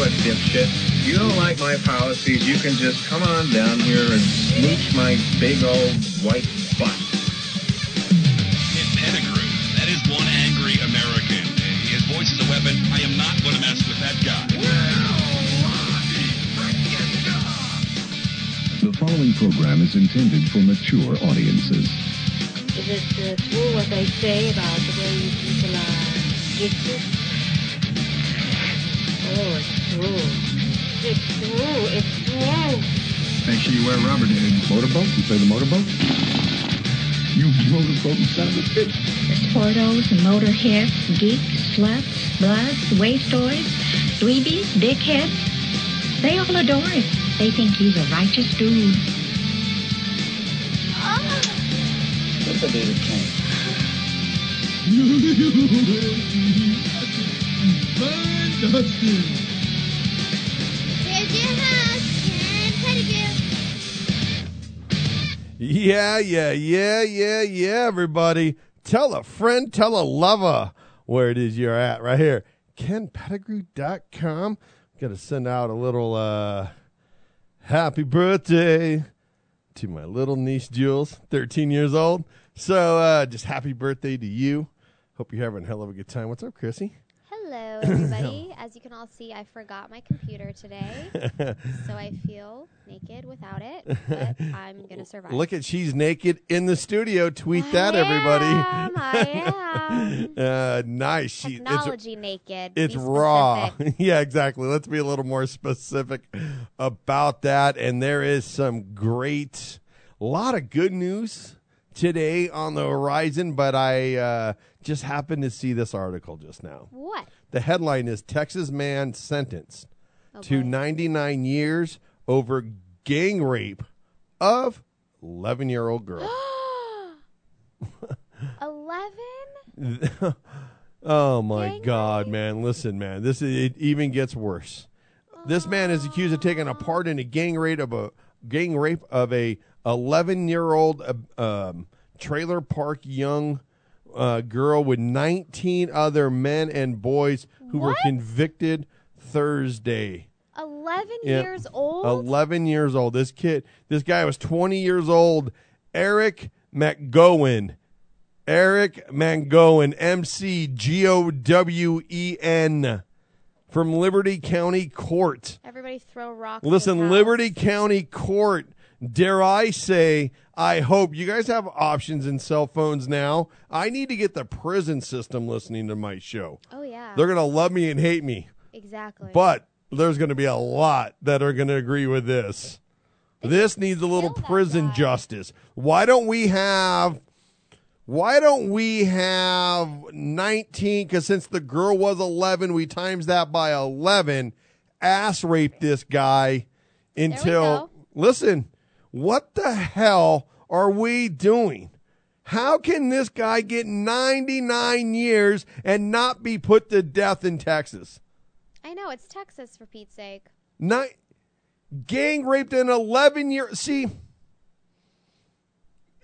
what, dipshit? You don't like my policies, you can just come on down here and smooch my big old white butt. Ken Pettigrew, that is one angry American. His voice is a weapon. I am not going to mess with that guy. The following program is intended for mature audiences. Is it true what they say about the way you people are gifted? Oh, it's true. It's true. It's true. Make sure you wear rubber, dude. Motorboat? You play the motorboat? You motorboat son of a bitch. The sportos and motorheads, geeks, sluts, bloods, wastoids, dweebies, dickheads, they all adore him. They think he's a righteous dude. What's a David King? Here's your host, Ken Pettigrew. Yeah, everybody. Tell a friend, tell a lover where it is you're at right here. KenPettigrew.com. Got to send out a little happy birthday to my little niece, Jules, 13 years old. So just happy birthday to you. Hope you're having a hell of a good time. What's up, Chrissy? Hello, everybody. As you can all see, I forgot my computer today, so I feel naked without it, but I'm going to survive. Look at, she's naked in the studio. Tweet that, everybody. I am. Nice. Technology naked. It's Be raw. specific. Yeah, exactly. Let's be a little more specific about that. And there is some great, a lot of good news today on the horizon, but I just happened to see this article just now. What? The headline is Texas man sentenced to 99 years over gang rape of 11-year-old girl. 11? Oh my Gang God, rape? man. Listen, man. It even gets worse. This man is accused of taking a part in a gang rape of a 11-year-old trailer park young girl with 19 other men and boys who were convicted Thursday. 11 years old? 11 years old. This guy was 20 years old. Eric McGowan, McGowen, from Liberty County Court. Everybody throw rocks. Listen, Liberty County Court, dare I say, I hope you guys have options in cell phones now. I need to get the prison system listening to my show. Oh, yeah. They're going to love me and hate me. Exactly. But there's going to be a lot that are going to agree with this. This needs a little prison justice. Why don't we have 19, because since the girl was 11, we times that by 11, ass raped this guy until, listen, what the hell are we doing? How can this guy get 99 years and not be put to death in Texas? I know, it's Texas, for Pete's sake. Gang raped an 11-year, see,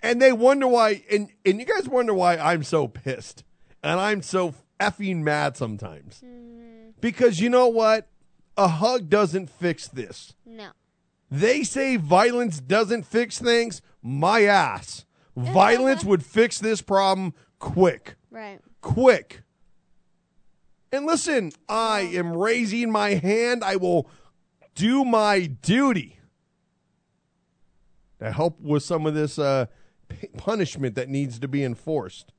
and they wonder why, and you guys wonder why I'm so pissed, and I'm so effing mad sometimes. Mm-hmm. Because you know what? A hug doesn't fix this. No. They say violence doesn't fix things. My ass. Violence would fix this problem quick. Right. Quick. And listen, I am raising my hand. I will do my duty to help with some of this punishment that needs to be enforced.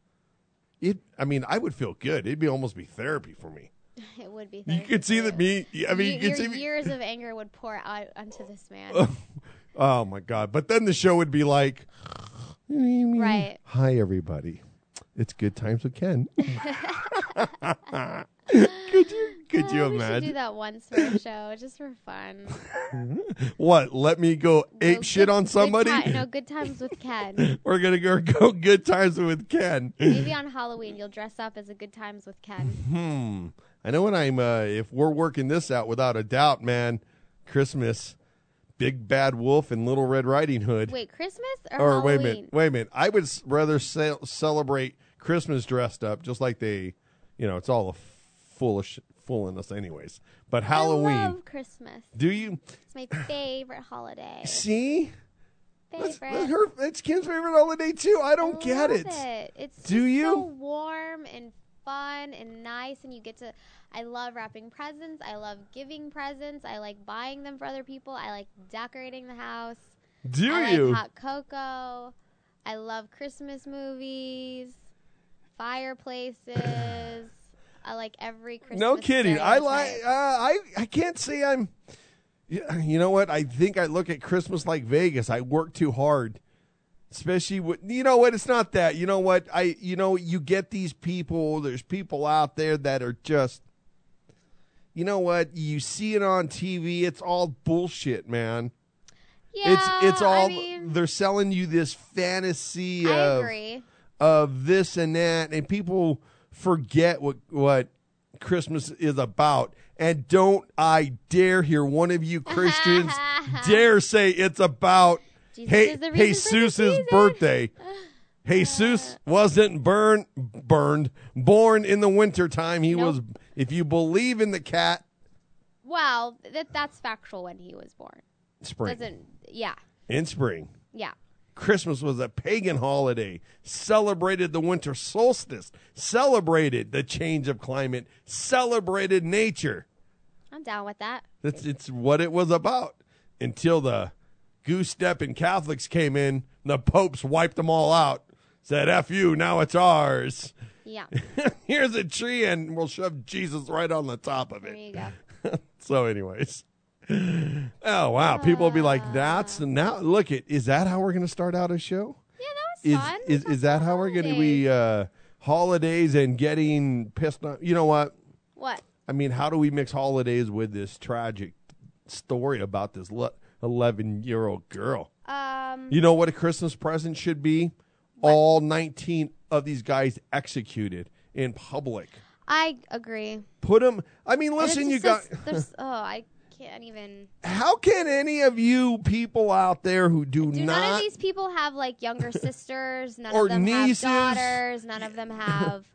I would feel good. It'd almost be therapy for me. It would be. You could see that me. I mean, you could see years of anger would pour out onto this man. Oh my God! But then the show would be like, right? Hi, everybody. It's Good Times with Ken. Could you imagine? We should do that once for a show, just for fun. What? Let me go ape shit on somebody? Good Times with Ken. We're gonna go Good Times with Ken. Maybe on Halloween you'll dress up as a Good Times with Ken. I know when I'm if we're working this out, without a doubt, man. Christmas, Big Bad Wolf, and Little Red Riding Hood. Wait, Christmas or Halloween? Wait a minute. I would rather celebrate Christmas dressed up, just like they, it's all a fooling us anyways. But Halloween. I love Christmas. Do you? It's my favorite holiday. See? Favorite. It's Kim's favorite holiday too. I don't get it. It's Do just you? so warm and fun and nice, and you get to. I love wrapping presents. I love giving presents. I like buying them for other people. I like decorating the house. Do I you? like hot cocoa. I love Christmas movies, fireplaces. I like every Christmas. No kidding. I stereotype. I can't say I'm. You know what? I think I look at Christmas like Vegas. I work too hard, especially with. You know what? It's not that. You know what? You get these people. There's people out there that are just. You know what? You see it on TV. It's all bullshit, man. Yeah, it's all. I mean, they're selling you this fantasy I of agree. of this and that, and people forget what Christmas is about. And don't I dare hear one of you Christians dare say it's about Jesus' birthday. Jesus wasn't born in the wintertime. He was, if you believe in the cat. Well, that's factual when he was born. Spring. In spring. Yeah. Christmas was a pagan holiday, celebrated the winter solstice, celebrated the change of climate, celebrated nature. I'm down with that. It's what it was about until the goose-stepping Catholics came in. The popes wiped them all out, said, F you, now it's ours. Yeah. Here's a tree, and we'll shove Jesus right on the top of it. There you go. So anyways. Oh, wow. People will be like, now, look, is that how we're going to start out a show? Yeah, that was fun. Is that how we're going to be holidays and getting pissed off? You know what? What? I mean, how do we mix holidays with this tragic story about this 11-year-old girl? You know what a Christmas present should be? What? All 19 of these guys executed in public. I agree. Put them. I mean, listen, you got. I can't even. How can any of you people out there who do not? None of these people have like younger sisters. None or of them nieces. have daughters. None of them have.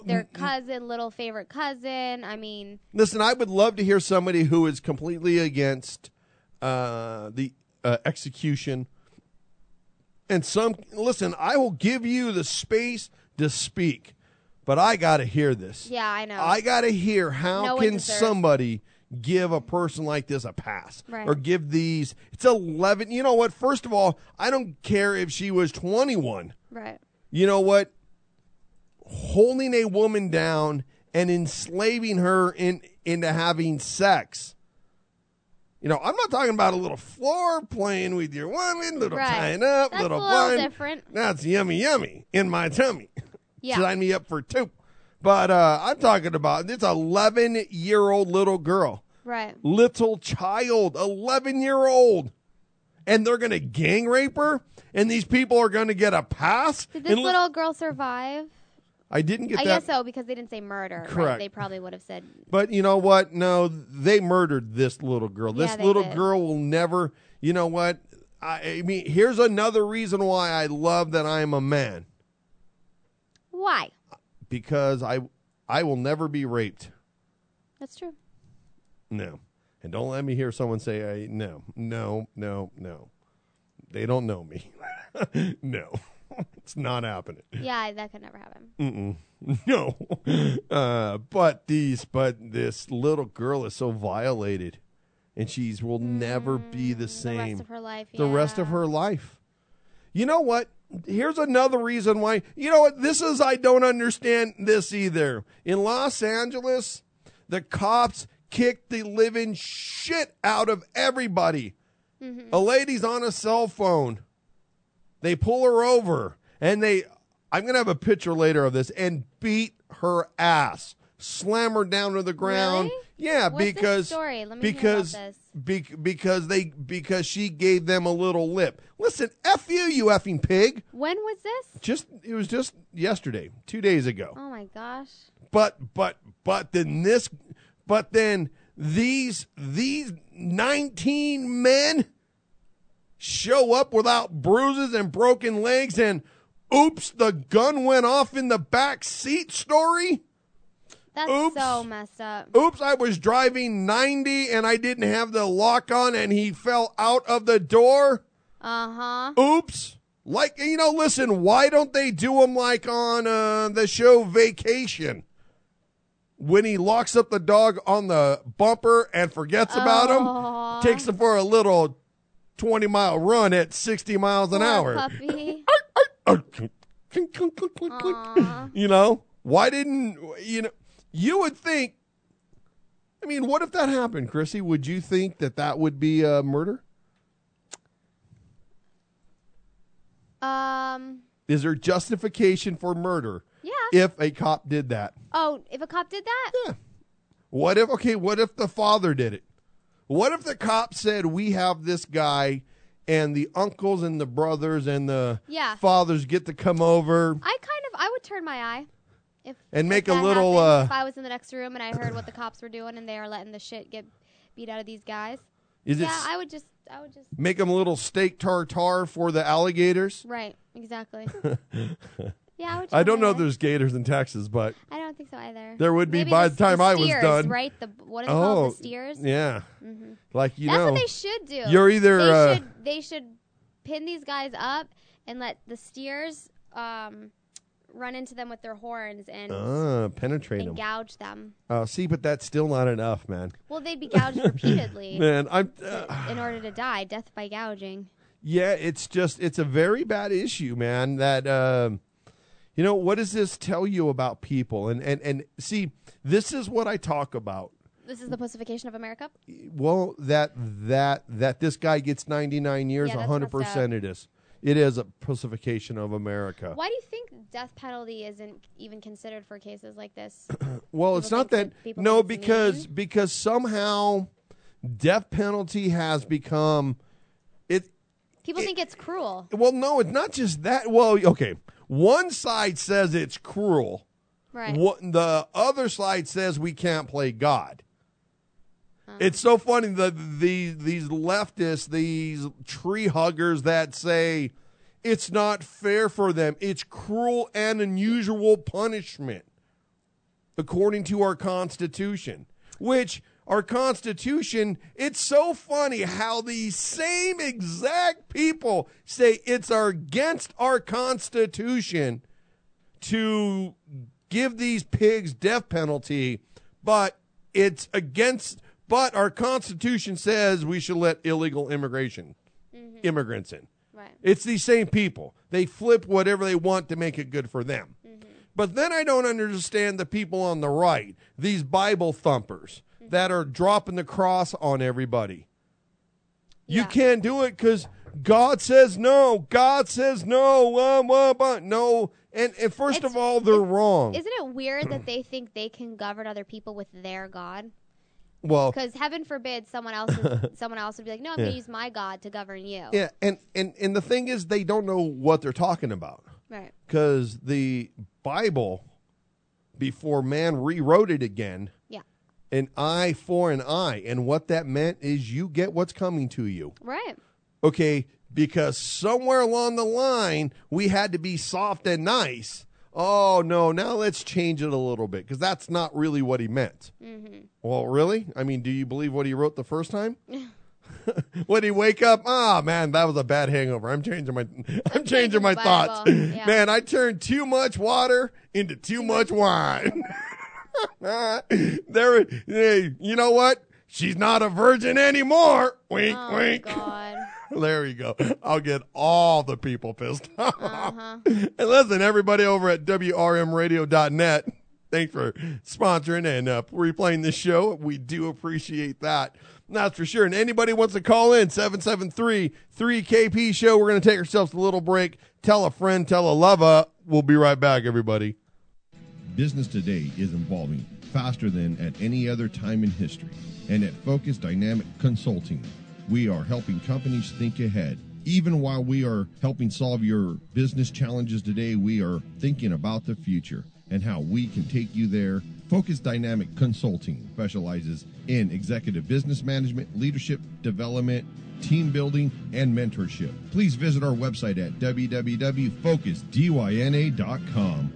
Their cousin, little favorite cousin. I mean, listen, I would love to hear somebody who is completely against the execution. And listen, I will give you the space to speak, but I got to hear this. Yeah, I know. I got to hear how can somebody give a person like this a pass, or give these. It's 11. You know what? First of all, I don't care if she was 21. Right. You know what? Holding a woman down and enslaving her into having sex. You know, I'm not talking about a little floor playing with your woman, little tying up, that's little a little blind. different. That's yummy in my tummy. Yeah. Sign me up for 2. But I'm talking about this 11-year-old little girl. Right. Little child, 11-year-old. And they're going to gang rape her? And these people are going to get a pass? Did this little girl survive? I didn't get that. I guess so, because they didn't say murder. Correct. Right? They probably would have said. But you know what? No, they murdered this little girl. Yeah, this little girl will never. You know what? I mean, here's another reason why I love that I am a man. Why? Because I will never be raped. That's true. No. And don't let me hear someone say, no. They don't know me. No. It's not happening. Yeah, that could never happen. No. But this little girl is so violated, and she will never be the same. The rest of her life. The rest of her life. You know what? Here's another reason why. You know what? I don't understand this either. In Los Angeles, the cops kicked the living shit out of everybody. Mm-hmm. A lady's on a cell phone. They pull her over, and I'm going to have a picture later of this, and beat her ass. Slam her down to the ground. Really? Yeah, What's because this story? Let me hear about this. because she gave them a little lip. Listen, F you effing pig. When was this? It was just yesterday, 2 days ago. Oh my gosh. But then these 19 men show up without bruises and broken legs, and oops, the gun went off in the back seat story. That's so messed up. Oops, I was driving 90 and I didn't have the lock on and he fell out of the door. Uh-huh. Oops. Like, listen, why don't they do them like on the show Vacation? When he locks up the dog on the bumper and forgets about him, takes him for a little 20-mile run at 60 miles an hour. Puppy. Why didn't, you would think, what if that happened, Chrissy? Would you think that would be a murder? Is there justification for murder? Yeah. If a cop did that? Oh, if a cop did that? Yeah. What if the father did it? What if the cop said, we have this guy and the uncles and the brothers and the fathers get to come over? I would turn my eye. And make if a little... if I was in the next room and I heard what the cops were doing and they are letting the shit get beat out of these guys. I would just... Make them a little steak tartare for the alligators? Right, exactly. Yeah, I don't know if there's gators in Texas, but... I don't think so either. There would be. Maybe by the time I was steers, done. Right? What is it called? The steers? Yeah. Mm-hmm. Like, That's what they should do. You're either... They should pin these guys up and let the steers run into them with their horns and... penetrate them. And gouge them. Oh, see, but that's still not enough, man. Well, they'd be gouged repeatedly. Man, in order to die. Death by gouging. Yeah, it's a very bad issue, man, that... what does this tell you about people? And see, this is what I talk about. This is the pussification of America? Well, that this guy gets 99 years, 100% it is. It is a pussification of America. Why do you think death penalty isn't even considered for cases like this? Well, it's not that. No, because somehow death penalty has become it. People think it's cruel. Well, no, it's not just that. Well, okay. One side says it's cruel. Right. The other side says we can't play God. It's so funny that these leftists, these tree huggers that say it's not fair for them. It's cruel and unusual punishment according to our Constitution, which our Constitution, it's so funny how these same exact people say it's against our Constitution to give these pigs death penalty, but it's against... But our Constitution says we should let illegal immigrants in. Right. It's these same people. They flip whatever they want to make it good for them. But then I don't understand the people on the right, these Bible thumpers that are dropping the cross on everybody. You can't do it because God says no. God says no. No. And first of all, they're wrong. Isn't it weird that they think they can govern other people with their God? Well, because heaven forbid someone else would be like, no, I'm going to use my God to govern you. Yeah, and the thing is, they don't know what they're talking about. Right. Because the Bible, before man rewrote it again, an eye for an eye, and what that meant is you get what's coming to you. Right. Okay, because somewhere along the line, we had to be soft and nice. Oh, no, now let's change it a little bit, because that's not really what he meant. Well, really? I mean, do you believe what he wrote the first time? When he wake up, man, that was a bad hangover. I'm changing my thoughts. Yeah. Man, I turned too much water into too much wine. You know what? She's not a virgin anymore. Wink, wink. God. There you go. I'll get all the people pissed off. And listen, everybody over at WRMradio.net, thanks for sponsoring and replaying this show. We do appreciate that. That's for sure. And anybody wants to call in, 773-3KP show. We're going to take ourselves a little break. Tell a friend, tell a lover. We'll be right back, everybody. Business today is evolving faster than at any other time in history. And at Focus Dynamic Consulting, we are helping companies think ahead. Even while we are helping solve your business challenges today, we are thinking about the future and how we can take you there. Focus Dynamic Consulting specializes in executive business management, leadership development, team building, and mentorship. Please visit our website at www.focusdyna.com.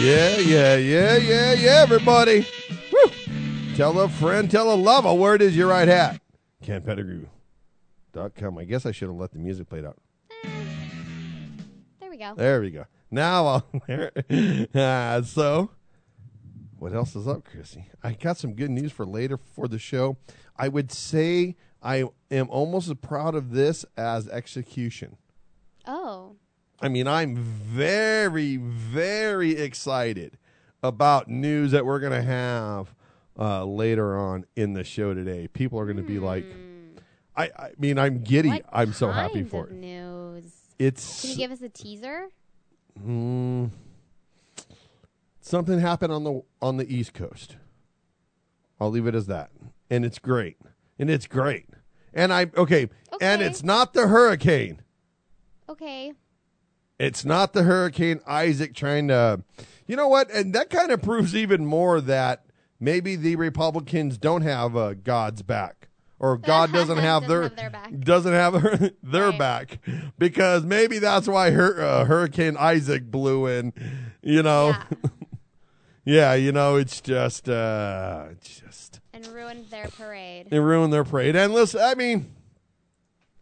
Yeah, everybody. Woo. Tell a friend, tell a lover where it is you're right at. KenPettigrew.com. I guess I should have let the music play out. There we go. There we go. Now so, what else is up, Chrissy? I got some good news for later for the show. I would say I am almost as proud of this as execution. Oh. I mean, I'm very, very excited about news that we're going to have later on in the show today. People are going to be like, I mean, I'm giddy. What I'm so happy kind for of it. News? Can you give us a teaser? Something happened on the East Coast. I'll leave it as that. And it's great. And it's not the hurricane. Okay. It's not the Hurricane Isaac trying to, you know what? And that kind of proves even more that maybe the Republicans don't have God's back, or God doesn't have their back, because maybe that's why Hurricane Isaac blew in. You know, it's just and ruined their parade. It ruined their parade. And listen, I mean,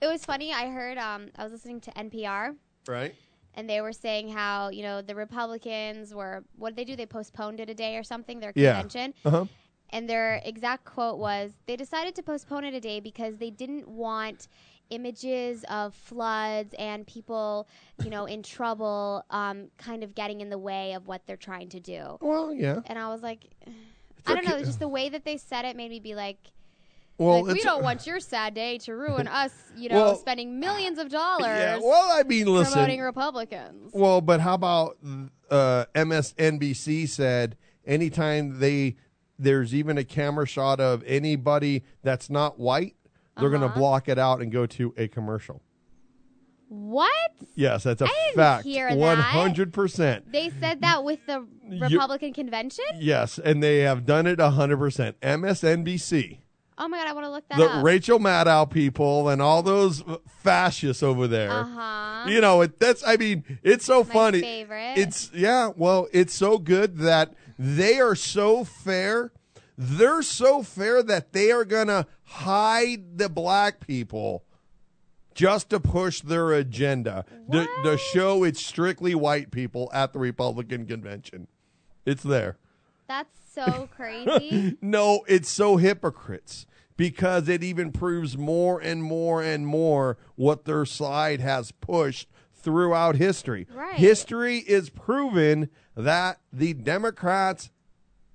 it was funny. I heard I was listening to NPR. Right. And they were saying how, the Republicans what did they do? They postponed it a day or something, their convention. Yeah. Uh-huh. And their exact quote was, they decided to postpone it a day because they didn't want images of floods and people, in trouble, kind of getting in the way of what they're trying to do. Well, yeah. And I was like, I don't know, just the way that they said it made me be like, well, we don't want your sad day to ruin us, spending millions of dollars. Yeah, well, I mean, listen. Promoting Republicans. Well, but how about MSNBC said anytime there's even a camera shot of anybody that's not white, they're going to block it out and go to a commercial. What? Yes, that's a fact. 100%. They said that with the Republican convention? Yes, and they have done it 100%. MSNBC. Oh my God, I want to look that up. The Rachel Maddow people and all those fascists over there. Uh-huh. It's so funny. My favorite. It's so good that they are so fair. They're so fair that they are going to hide the black people just to push their agenda. The show it's strictly white people at the Republican convention. It's there. That's so crazy. No, it's so hypocrites, because it even proves more and more and more what their side has pushed throughout history. Right. History is proven that the Democrats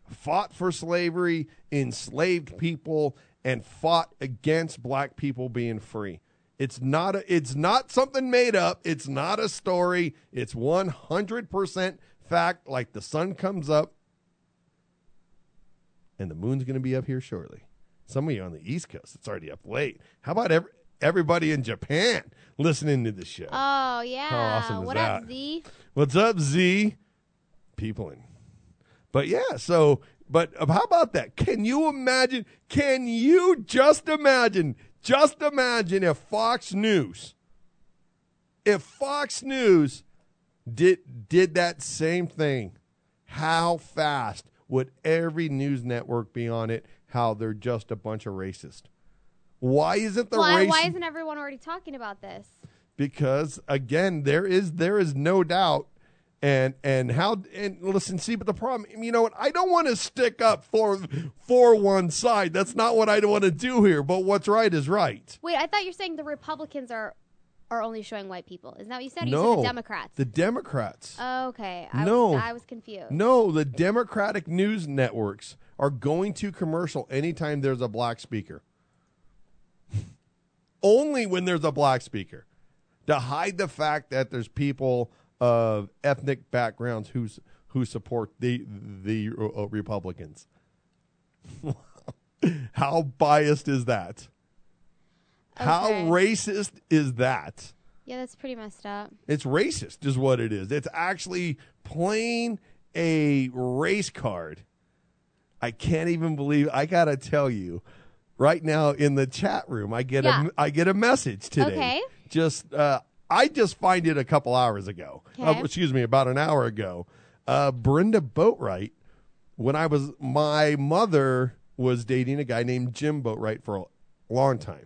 fought for slavery, enslaved people, and fought against black people being free. It's not something made up. It's not a story. It's 100% fact, like the sun comes up and the moon's going to be up here shortly. Some of you on the East Coast, it's already up late. How about everybody in Japan listening to the show? Oh, yeah. How awesome is what that? Up, Z? What's up, Z? Peopling. But yeah, but how about that? Can you imagine? Can you just imagine if Fox News did that same thing, how fast would every news network be on it? How they're just a bunch of racists. Why isn't Why isn't everyone already talking about this? Because again, there is no doubt, and listen, see, but the problem, you know what? I don't want to stick up for one side. That's not what I want to do here. But what's right is right. Wait, I thought you're saying the Republicans are only showing white people. Isn't that what you said? Or No, you said the Democrats. The Democrats. Okay. I was confused. No, the Democratic news networks are going to commercial anytime there's a black speaker. Only when there's a black speaker. To hide the fact that there's people of ethnic backgrounds who support the Republicans. How biased is that? Okay. How racist is that? Yeah, that's pretty messed up. It's racist is what it is. It's actually playing a race card. I can't even believe, I got to tell you, right now in the chat room, I get a message today. Okay. I just find it a couple hours ago. Okay. About an hour ago. Brenda Boatwright, my mother was dating a guy named Jim Boatwright for a long time.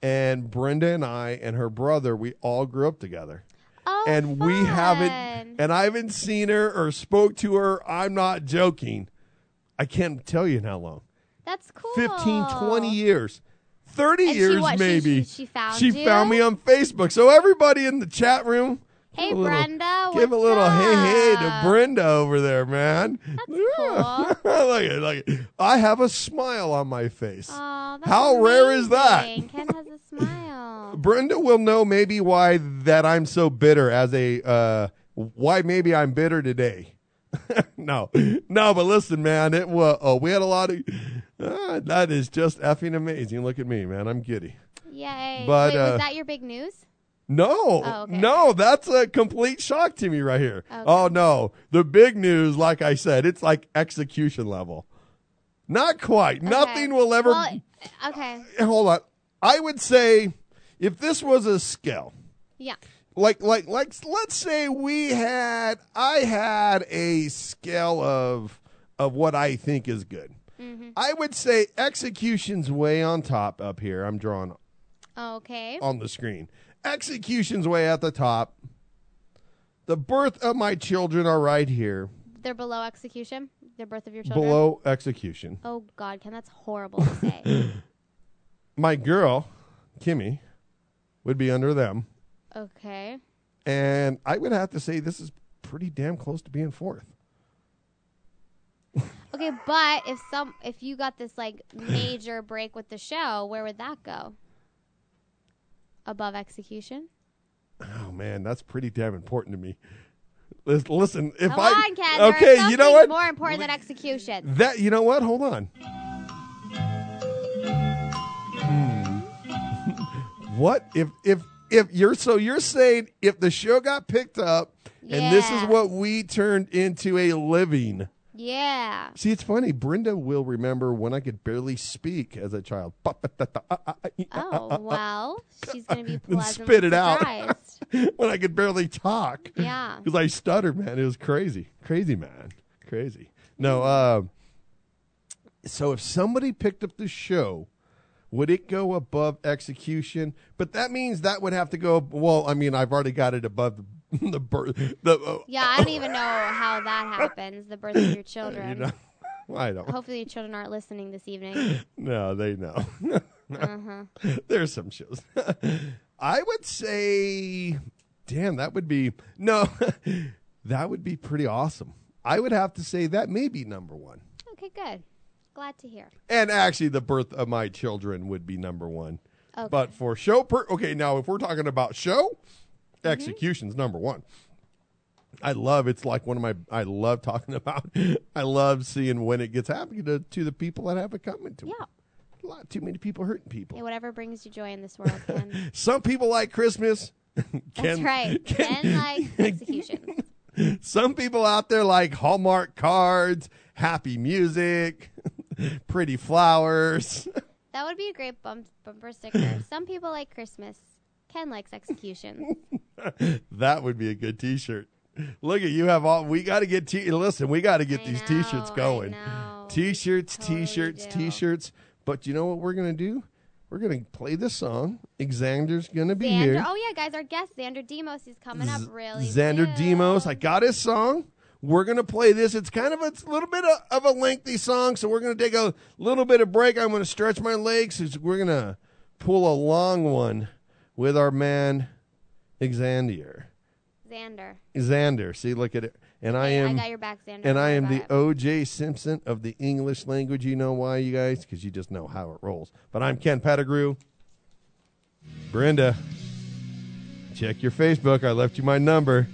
And Brenda and I and her brother, we all grew up together. Oh, and fun. I haven't seen her or spoke to her. I'm not joking. I can't tell you in how long. That's cool. 15, 20 years. 30 and years maybe. She found She you? found me on Facebook. So everybody in the chat room, Hey, Brenda. give a little hey to Brenda over there, man. That's cool. Look it. I have a smile on my face. Oh, that's How rare is that? amazing. Ken has a smile. Brenda will know maybe why that I'm so bitter why maybe I'm bitter today. No, but listen, man, we had a lot of, that is just effing amazing. Look at me, man. I'm giddy. Yay. But, wait, was that your big news? No, Oh, okay. no, that's a complete shock to me right here. Okay. Oh, no. The big news, like I said, it's like execution level. Not quite. Okay. Nothing will ever. Well, okay. Hold on. I would say if this was a scale. Yeah. Like, let's say I had a scale of what I think is good. Mm-hmm. I would say execution's way on top up here. I'm drawing Okay. on the screen. Execution's way at the top. The birth of my children are right here. They're below execution? The birth of your children? Below execution. Oh, God, Ken, that's horrible to say. My girl, Kimmy, would be under them. Okay. And I would have to say this is pretty damn close to being fourth. Okay, but if you got this like major break with the show, where would that go? Above execution? Oh man, that's pretty damn important to me. Listen, if Come I on, Ken. okay, there are some you know things what? more important than execution. That you know what? Hold on. What if you're saying if the show got picked up and this is what we turned into a living? Yeah. See, it's funny. Brenda will remember when I could barely speak as a child. Oh, well, she's going to be pleasantly spit it out surprised. when I could barely talk. Yeah. Because I stuttered, man. It was crazy. Crazy, man. Crazy. No, so if somebody picked up the show, would it go above execution? But that means that would have to go, well, I mean, I've already got it above the birth. Yeah, I don't even know how that happens, the birth of your children. You know, I don't. Hopefully your children aren't listening this evening. No, they know. Uh-huh. There's some shows. I would say, damn, that would be pretty awesome. I would have to say that may be number one. Okay, good. Glad to hear. And actually, the birth of my children would be number one. Okay. But for show, now if we're talking about show, execution's number one. I love talking about, I love seeing when it gets happening to the people that have it coming to them. Yeah. A lot too many people hurting people. Hey, whatever brings you joy in this world, Ken. Some people like Christmas. That's right. Ken likes execution. Some people out there like Hallmark cards, happy music, pretty flowers. That would be a great bumper sticker. Some people like Christmas. Ken likes execution. That would be a good T-shirt. Look at you have all. We got to get listen. We got to get these T-shirts going. T-shirts, Totally T-shirts, do. T-shirts. But you know what we're gonna do? We're gonna play this song. Xander's gonna be here. Oh yeah, guys, our guest Xander Demos is coming up really Xander soon. Demos. I got his song. We're going to play this. It's kind of a little bit of a lengthy song, so we're going to take a little bit of break. I'm going to stretch my legs. We're going to pull a long one with our man Xander. See, look at it. And I got your back, Xander. And I am the it. O.J. Simpson of the English language. You know why, you guys? Because you just know how it rolls. But I'm Ken Pettigrew. Brenda, check your Facebook. I left you my number.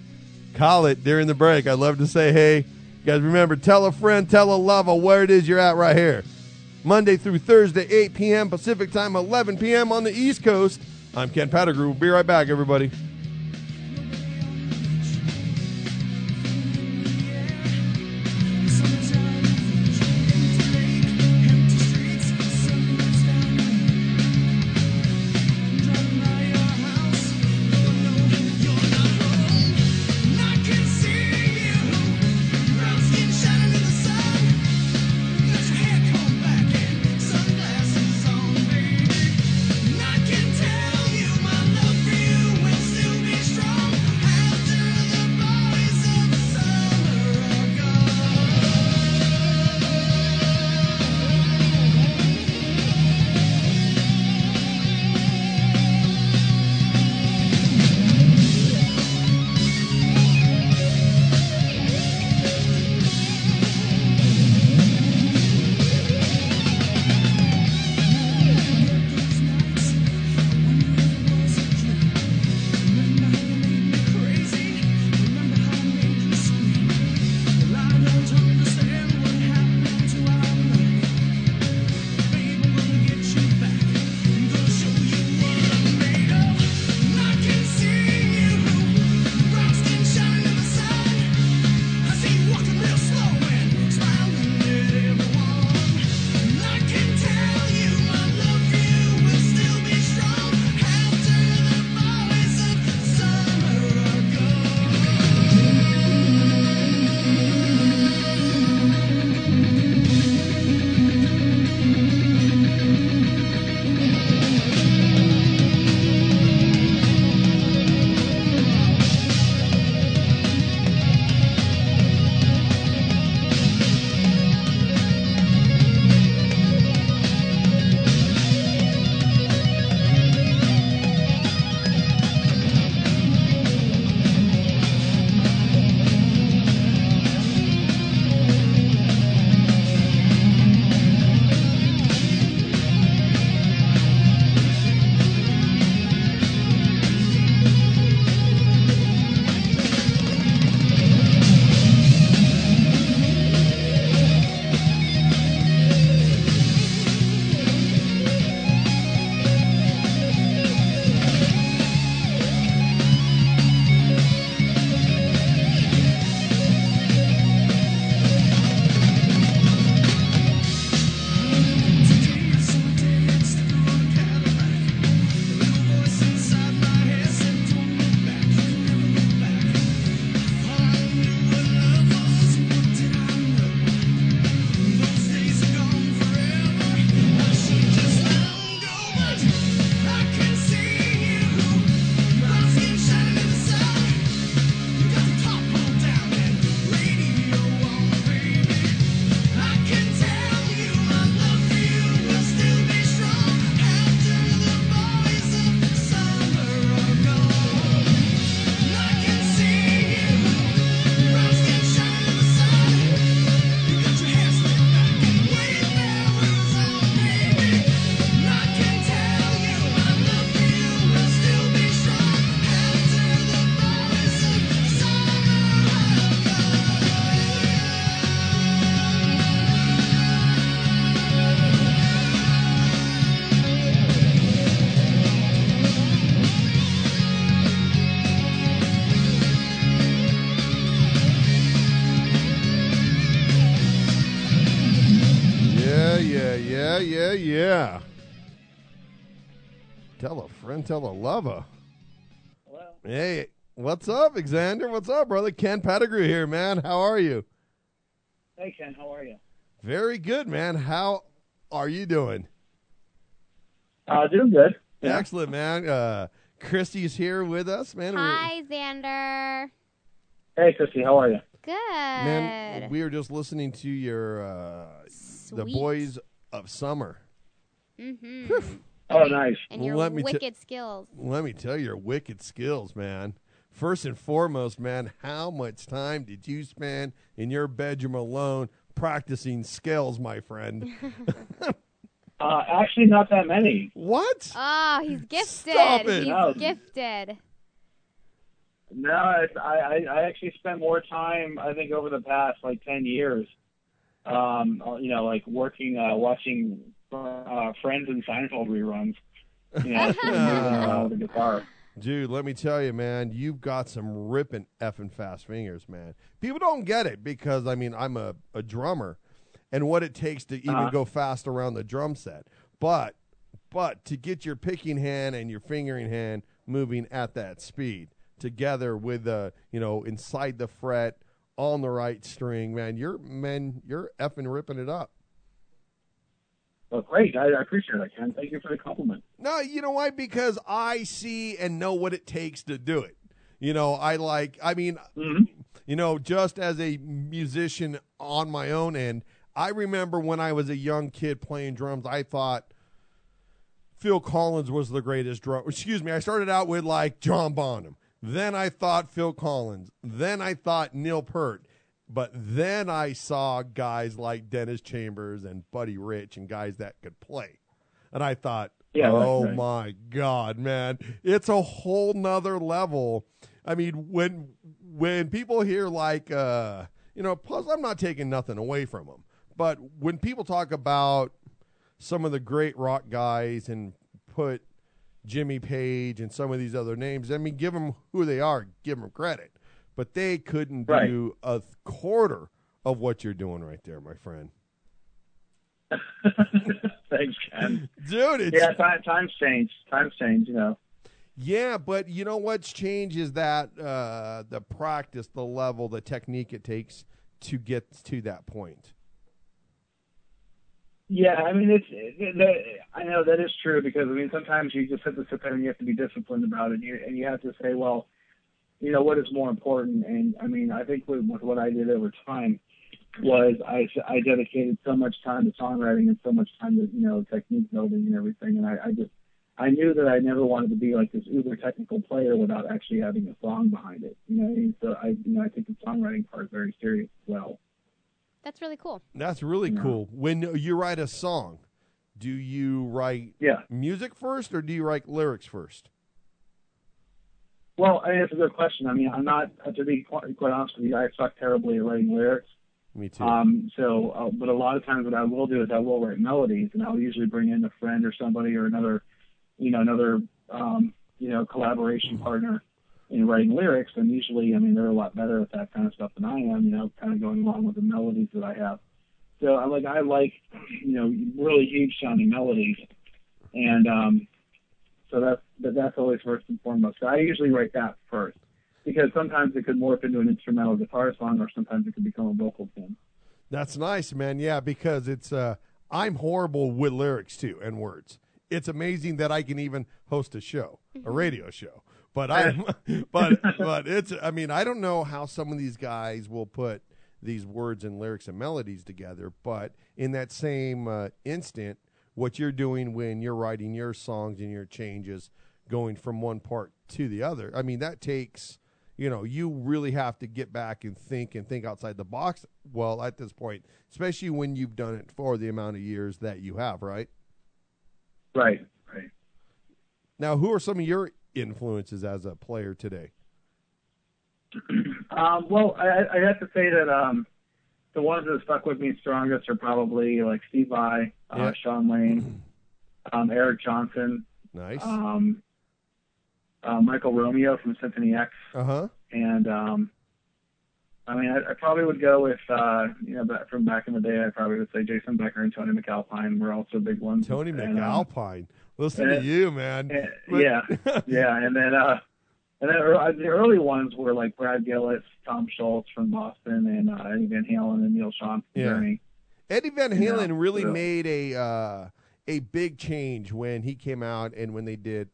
Call it during the break. I'd love to say, hey, you guys remember, tell a friend, tell a lover where it is you're at right here. Monday through Thursday, 8 p.m. Pacific time, 11 p.m. on the East Coast. I'm Ken Pettigrew. We'll be right back, everybody. Yeah. Tell a friend, tell a lover. Hello. Hey, what's up, Xander? What's up, brother? Ken Pettigrew here, man. How are you? Hey, Ken. How are you? Very good, man. How are you doing? Doing good. Yeah. Excellent, man. Christy's here with us, man. Hi, Xander. Hey, Christy. How are you? Good. Man, we were just listening to your The Boys of Summer. Mm-hmm. Oh, nice. And your wicked skills. Let me tell you your wicked skills, man. First and foremost, man, how much time did you spend in your bedroom alone practicing skills, my friend? Actually, not that many. What? Oh, he's gifted. Stop it. He's gifted. No, I actually spent more time, I think, over the past, 10 years, working, watching Friends and Seinfeld reruns, with the guitar. Dude, let me tell you, man, you've got some ripping effing fast fingers, man. People don't get it because, I'm a drummer and what it takes to even go fast around the drum set. But to get your picking hand and your fingering hand moving at that speed together with inside the fret on the right string, you're effing ripping it up. Well, great. I appreciate that, Ken. Thank you for the compliment. No, you know why? Because I see and know what it takes to do it. Just as a musician on my own end, I remember when I was a young kid playing drums, I thought Phil Collins was the greatest drummer. Excuse me, I started out with John Bonham. Then I thought Phil Collins. Then I thought Neil Peart. But then I saw guys like Dennis Chambers and Buddy Rich and guys that could play. And I thought, my God, man, it's a whole nother level. When people hear plus I'm not taking nothing away from them. But when people talk about some of the great rock guys and put Jimmy Page and some of these other names, give them who they are, give them credit. But they couldn't do a quarter of what you're doing right there, my friend. Thanks, Ken. Dude, times change. Times change, Yeah, but you know what's changed is that the practice, the level, the technique it takes to get to that point. Yeah, I know that is true because sometimes you just have to sit there and you have to be disciplined about it, and you have to say, well, what is more important? And I think with what I did over time was I dedicated so much time to songwriting and so much time to technique building and everything, and I knew that I never wanted to be like this uber technical player without actually having a song behind it. So I take the songwriting part very serious as well. That's really cool. That's really cool. When you write a song, do you write music first or do you write lyrics first? Well, that's a good question. I'm not, to be quite honest with you, I suck terribly at writing lyrics. Me too. But a lot of times what I will do is I will write melodies, and I'll usually bring in a friend or somebody or another collaboration partner in writing lyrics. And usually, they're a lot better at that kind of stuff than I am, kind of going along with the melodies that I have. So I like, really huge sounding melodies. And, so that's always first and foremost. So I usually write that first because sometimes it could morph into an instrumental guitar song or sometimes it could become a vocal tune. That's nice, man. Yeah, because it's I'm horrible with lyrics too and words. It's amazing that I can even host a show, a radio show. But it's I don't know how some of these guys will put these words and lyrics and melodies together, but in that same instant, what you're doing when you're writing your songs and your changes going from one part to the other, that takes, you really have to get back and think outside the box. Well, at this point, especially when you've done it for the amount of years that you have, right? Right. Now, who are some of your influences as a player today? Well, I have to say that the ones that stuck with me strongest are probably like Steve Vai, Sean Lane, Eric Johnson, nice, Michael Romeo from Symphony X, and I mean, I probably would go with, from back in the day, I probably would say Jason Becker and Tony McAlpine were also big ones. Tony McAlpine. Listen to you, man. Yeah. And then the early ones were like Brad Gillis, Tom Schultz from Boston, and Eddie Van Halen and Neil Schon from Germany. Eddie Van Halen really made a big change when he came out and when they did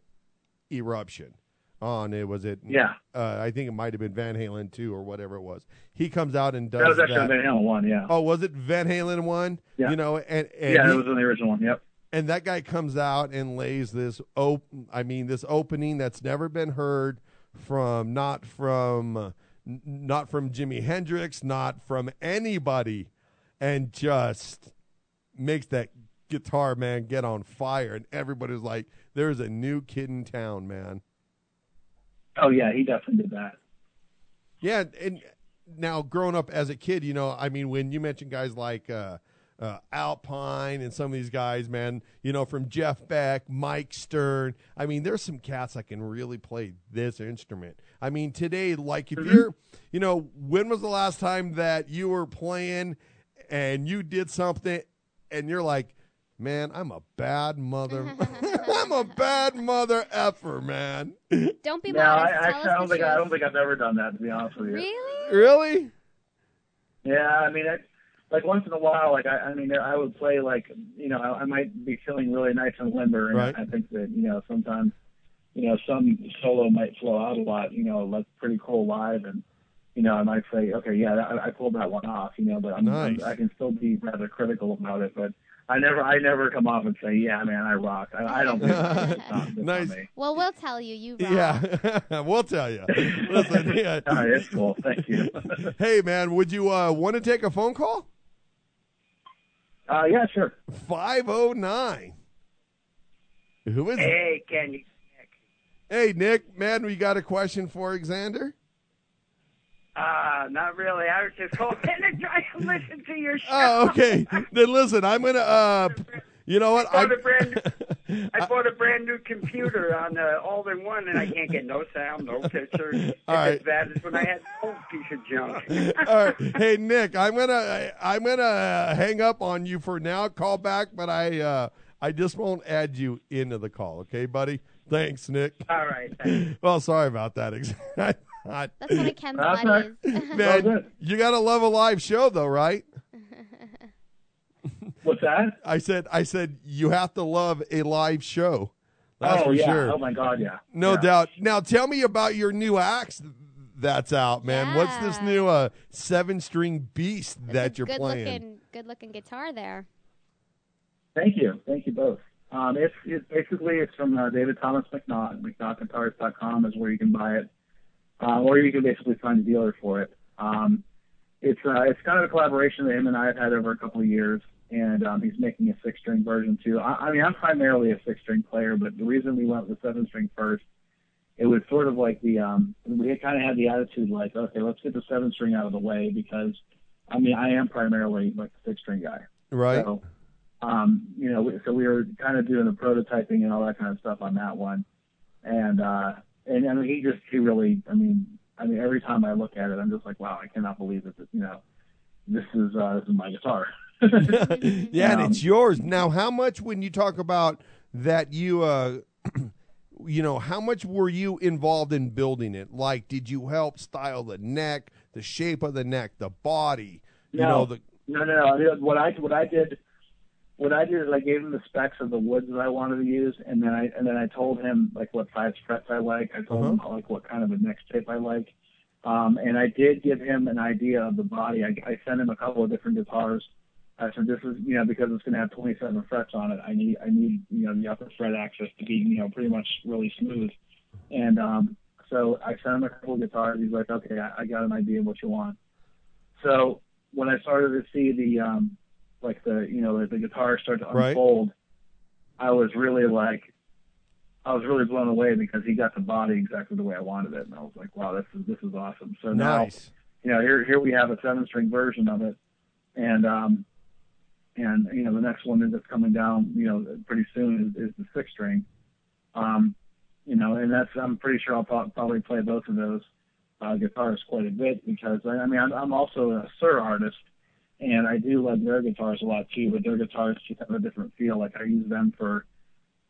Eruption. I think it might have been Van Halen 2 or whatever it was. He comes out and does that. Was actually Van Halen 1, yeah. Oh, was it Van Halen 1? Yeah. And it was in the original one, yep. And that guy comes out and lays this opening that's never been heard not from Jimi Hendrix, not from anybody, and just makes that guitar man get on fire, and everybody's like, there's a new kid in town, man. Oh yeah, he definitely did that. Yeah, and now growing up as a kid, when you mention guys like Alpine and some of these guys, man, from Jeff Beck, Mike Stern, there's some cats that can really play this instrument. Today, like if you're, when was the last time that you were playing and you did something and you're like, man, I'm a bad mother. I'm a bad mother effer, man. Don't be modest. I don't think I've ever done that, to be honest with you. Really? Really? Yeah, like once in a while, like I would play like, I might be feeling really nice and limber, and I think that sometimes some solo might flow out a lot, that's pretty cool live, and I might say, okay, yeah, I pulled that one off, but I can still be rather critical about it, but I never come off and say, yeah, man, I rock. I don't think it's nice. Me. Well, we'll tell you rock. Yeah, we'll tell you. Listen, yeah. All right, it's cool. Thank you. Hey, man, would you want to take a phone call? Yeah, sure. 509. Who is it? Hey, Ken. Nick. Hey, Nick, man, we got a question for Xander? Not really. I was just hoping to try to listen to your show. Oh, okay. Then listen, I'm going to, you know what? I bought a brand new computer on the all-in-one, and I can't get no sound, no picture. It's as bad as when I had the old piece of junk. All right. Hey, Nick, I'm gonna hang up on you for now. Call back, but I just won't add you into the call. Okay, buddy? Thanks, Nick. All right. Thanks. Well, sorry about that. That's one of Ken's buddies. Man, you got to love a live show, though, right? What's that? I said you have to love a live show. That's for yeah. sure. Oh my God, yeah. No doubt. Now tell me about your new axe that's out, man. What's this new 7-string beast that you're playing? Good looking guitar there. Thank you both. It's from David Thomas McNaught. McNaughtGuitars.com is where you can buy it, or you can basically find a dealer for it. It's kind of a collaboration that him and I have had over a couple of years, and he's making a 6-string version too. I'm primarily a 6-string player, but the reason we went with 7-string first, it was sort of like we kind of had the attitude like, okay, let's get the 7-string out of the way, because I am primarily like a 6-string guy, right? So, so we were kind of doing the prototyping and all that kind of stuff on that one, and he really, every time I look at it, I'm just like, wow, I cannot believe that, this is my guitar. Yeah, and it's yours. Now, how much, when you talk about that, you, how much were you involved in building it? Like, did you help style the neck, the shape of the neck, the body? No. What I did is I gave him the specs of the woods that I wanted to use, and then I told him like what size frets I like. I told him like what kind of a neck shape I like, and I did give him an idea of the body. I sent him a couple of different guitars. I said, this is because it's going to have 27 frets on it. I need the upper fret axis to be pretty much really smooth, and so I sent him a couple of guitars. He's like, okay, I got an idea of what you want. So when I started to see the guitar start to unfold, I was really blown away, because he got the body exactly the way I wanted it, and I was like, wow, this is awesome. So nice. Now, here we have a 7-string version of it, and the next one that's coming down, pretty soon is the 6-string, and that's, I'm pretty sure I'll probably play both of those. guitarists quite a bit because I'm also a Sir artist, and I do like their guitars a lot too. But their guitars just have a different feel. Like I use them for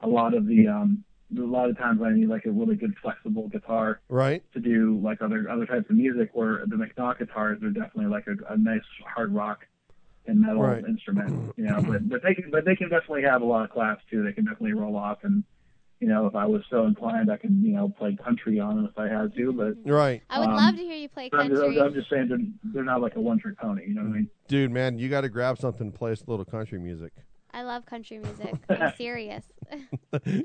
a lot of times I need like a really good flexible guitar, right, to do like other types of music. Where the McNaught guitars are definitely like a nice hard rock and metal instrument, but they can definitely have a lot of class too. They can definitely roll off, and if I was so inclined, I can play country on them if I had to. But I would love to hear you play country. I'm just saying they're not like a one-trick pony. You know what I mean? Dude, man, you got to grab something to play us a little country music. I love country music. I'm serious.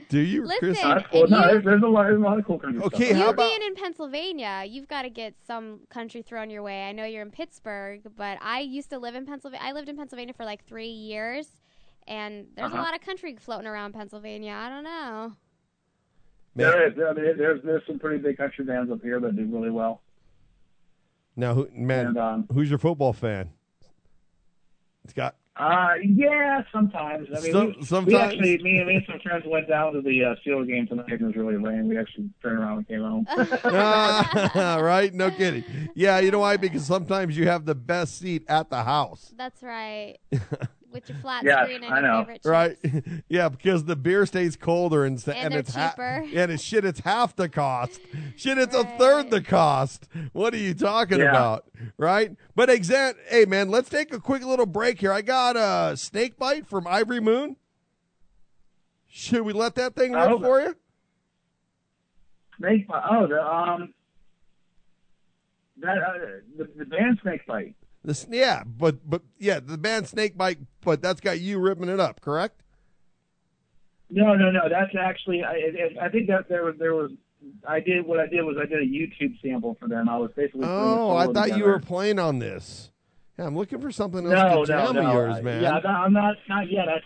Do you, Listen, Chris? Cool. No, there's a lot of cool country stuff. Okay, how about being in Pennsylvania? You've got to get some country thrown your way. I know you're in Pittsburgh, but I used to live in Pennsylvania. I lived in Pennsylvania for like 3 years, and there's a lot of country floating around Pennsylvania. I don't know. There is. I mean, there's some pretty big country bands up here that do really well. Now, who's your football fan? Scott? Yeah, sometimes. I mean, sometimes. We actually, me and some friends went down to the Steelers game tonight. It was really lame. We actually turned around and came home. Right? No kidding. Yeah, you know why? Because sometimes you have the best seat at the house. That's right. With your flat screen and I your know. favorite chips. Right? Yeah, because the beer stays colder and they're it's cheaper. it's half the cost. Shit, it's a third the cost. What are you talking about? Right? But hey man, let's take a quick little break here. I got a snake bite from Ivory Moon. Should we let that thing rip for you? Snake bite. Oh, the band Snake Bite. The band Snakebite, but that's got you ripping it up, correct? No. That's actually I think that there was. I did a YouTube sample for them. I was basically. Oh, I thought you were playing on this. Yeah, I'm looking for something else to jam of yours, man. Yeah, I'm not yet. I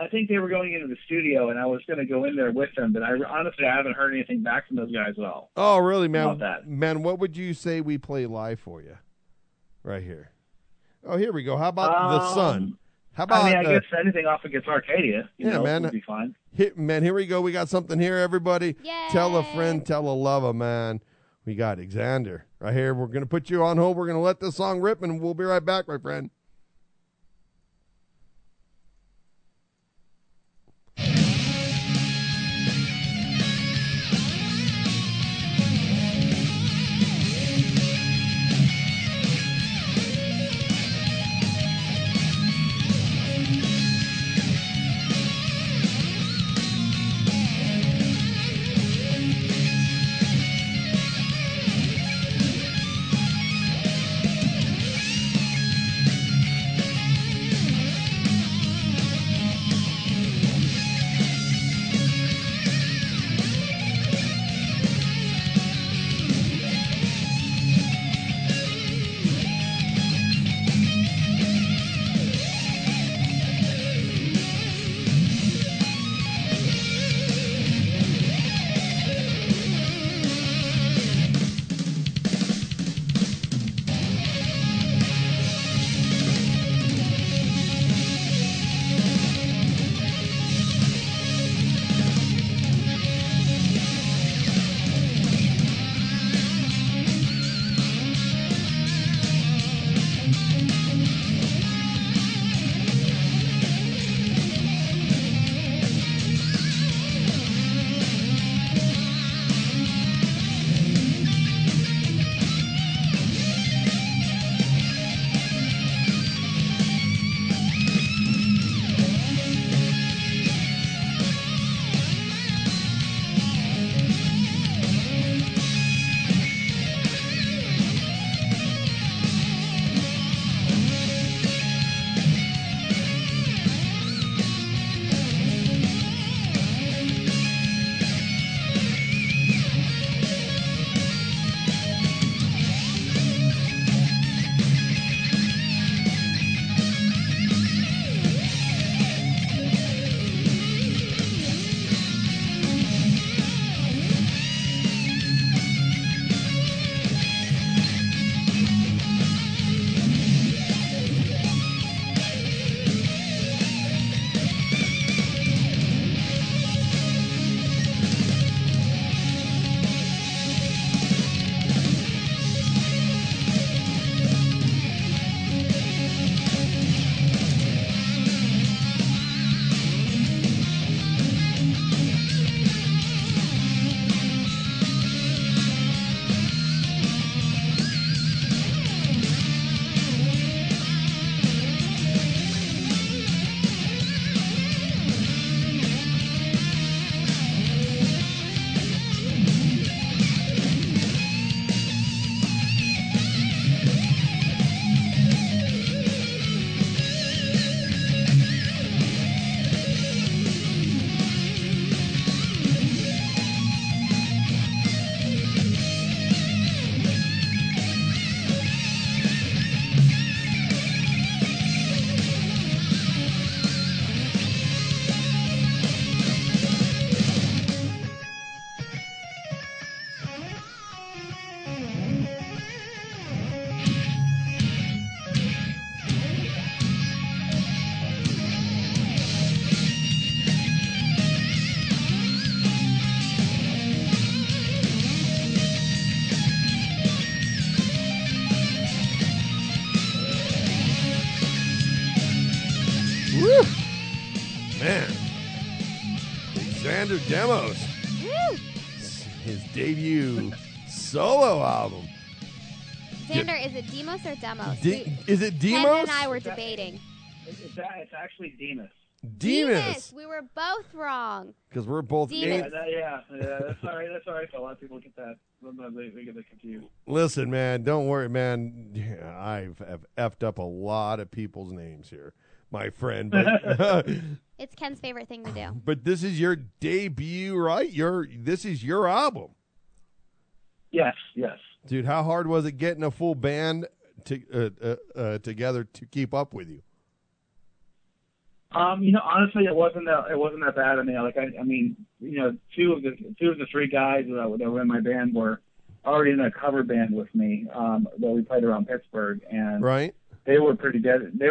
think they were going into the studio, and I was going to go in there with them. But I haven't heard anything back from those guys at all. Oh, really, man? About that. Man, what would you say we play live for you? Right here. Oh, here we go. How about the Sun? How about? I guess anything off of Guitarcadia, man, would be fine. Here we go. We got something here, everybody. Yay. Tell a friend, tell a lover, man. We got Xander right here. We're gonna put you on hold. We're gonna let this song rip, and we'll be right back, my friend. Woo! Man. Xander Demos. Woo! His debut solo album. Xander, is it Demos or Demos? Is it Demos? Ken and I were debating. It's actually Demas. Demas. We were both wrong. Because we're both Demas. Yeah, that's all right. That's all right. A lot of people get that. Sometimes they get that confused. Listen, man, don't worry, man. I've effed up a lot of people's names here, my friend. But It's Ken's favorite thing to do. But this is your debut, right? This is your album. Yes. Dude, how hard was it getting a full band together to keep up with you? Honestly, it wasn't that bad. I mean, two of the three guys that were in my band were already in a cover band with me. That we played around Pittsburgh, and right. They were pretty dedicated. They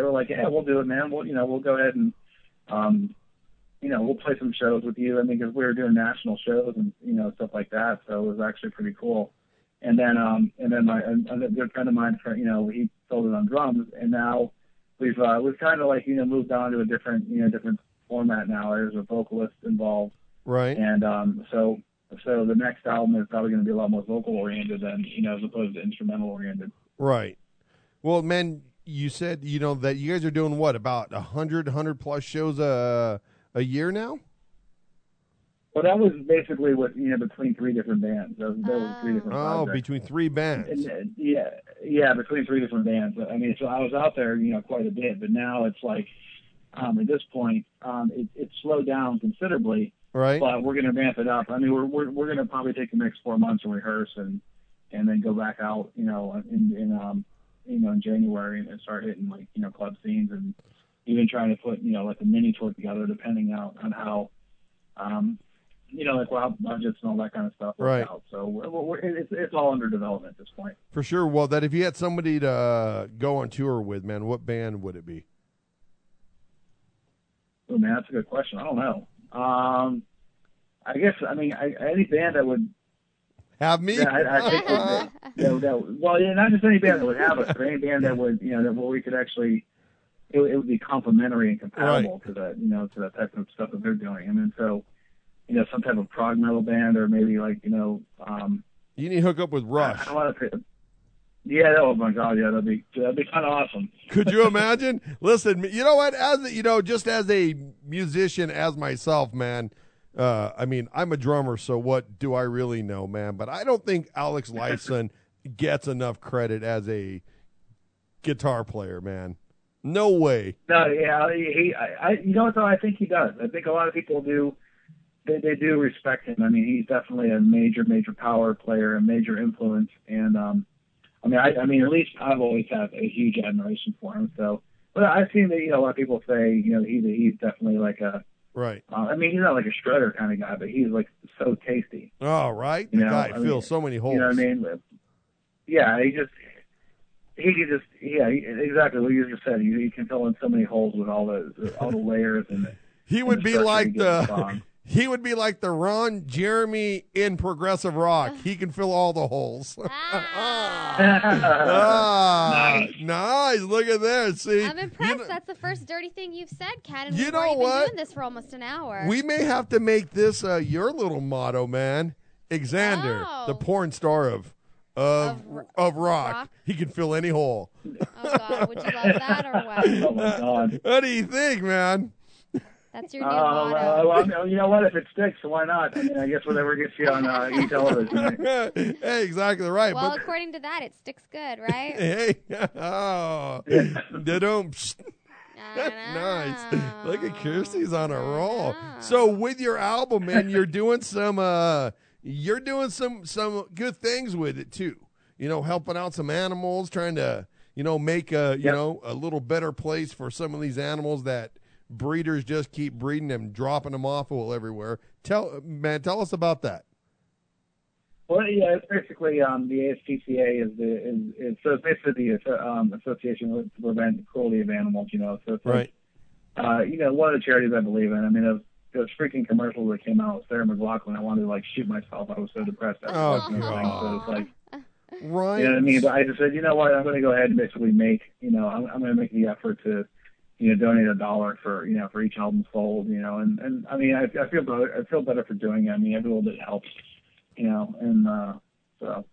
were like, "Yeah, we'll do it, man. We'll go ahead and we'll play some shows with you." I mean, because we were doing national shows and stuff like that, so it was actually pretty cool. And then a good friend of mine, he filled in on drums, and now we've kind of like moved on to a different format now. There's a vocalist involved, right? And so the next album is probably going to be a lot more vocal oriented than as opposed to instrumental oriented. Right. Well, man, you said that you guys are doing what, about 100 plus shows a year now? Well, that was basically what between three different bands. That was three different projects. Between three bands. And, yeah, between three different bands. I mean, so I was out there, quite a bit, but now it's like at this point, it's slowed down considerably. Right. But we're going to ramp it up. I mean, we're going to probably take the next 4 months to rehearse and then go back out, in January and start hitting club scenes and even trying to put like a mini tour together, depending on how. How budgets and all that kind of stuff work out. So it's all under development at this point. For sure. Well, that if you had somebody to go on tour with, man, what band would it be? Oh, man, that's a good question. I don't know. I guess, any band that would have me. Yeah, I think not just any band that would have us, but any band that would, where we could actually, it would be complementary and compatible to that, to that type of stuff that they're doing. I mean, so. Some type of prog metal band, or maybe like, you need to hook up with Rush. Yeah, oh my God, yeah, that'd be kind of awesome. Could you imagine? Listen, you know what? Just as a musician, as myself, man. I'm a drummer, so what do I really know, man? But I don't think Alex Lifeson gets enough credit as a guitar player, man. No way. No, yeah, I think he does. I think a lot of people do. They do respect him. I mean, he's definitely a major power player, a major influence, and at least I've always had a huge admiration for him. So, but I've seen that a lot of people say he's definitely like a right. He's not like a shredder kind of guy, but he's like so tasty. Oh, right. The guy fills so many holes. You know what I mean? Yeah, exactly what you just said. He can fill in so many holes with all the layers and. He would be like the. He would be like the Ron Jeremy in progressive rock. He can fill all the holes. Nice. Look at this. See, I'm impressed. That's the first dirty thing you've said, Ken. And we've already been doing this for almost an hour. We may have to make this your little motto, man. Xander, the porn star of rock. He can fill any hole. Oh, God. Would you love that or what? Oh, my God. What do you think, man? That's your new motto. Well, you know what? If it sticks, why not? I mean, I guess whatever gets you on e-television. Right? Hey, exactly right. Well, according to that, it sticks good, right? Hey, nice. Look at Kirsty's on a roll. So with your album, man, you're doing some good things with it too. Helping out some animals, trying to make a little better place for some of these animals that breeders just keep breeding them, dropping them off everywhere. Tell us about that. Well, yeah, it's basically the ASPCA is basically the Association to Prevent Cruelty of Animals. So it's right. One of the charities I believe in. I mean, those freaking commercials that came out with Sarah McLachlan, I wanted to shoot myself. I was so depressed. God. So it's like. Right. You know what I mean? But I just said, you know what? I'm going to go ahead and basically make. I'm going to make the effort to donate $1 for, for each album sold, and I mean, I feel better for doing it. I mean, every little bit helps, and so.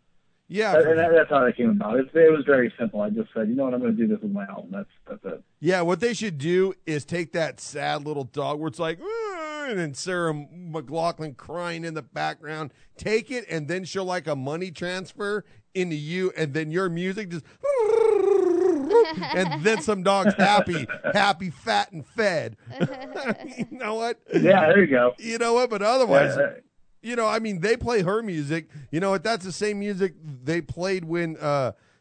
Yeah, and that's how that came about. It was very simple. I just said, you know what, I'm going to do this with my album. That's it. Yeah, what they should do is take that sad little dog where it's like, and then Sarah McLachlan crying in the background. Take it and then show like a money transfer into you, and then your music just, and then some dogs happy, fat, and fed. You know what? Yeah, there you go. You know what? But otherwise. I mean, they play her music. You know what? That's the same music they played when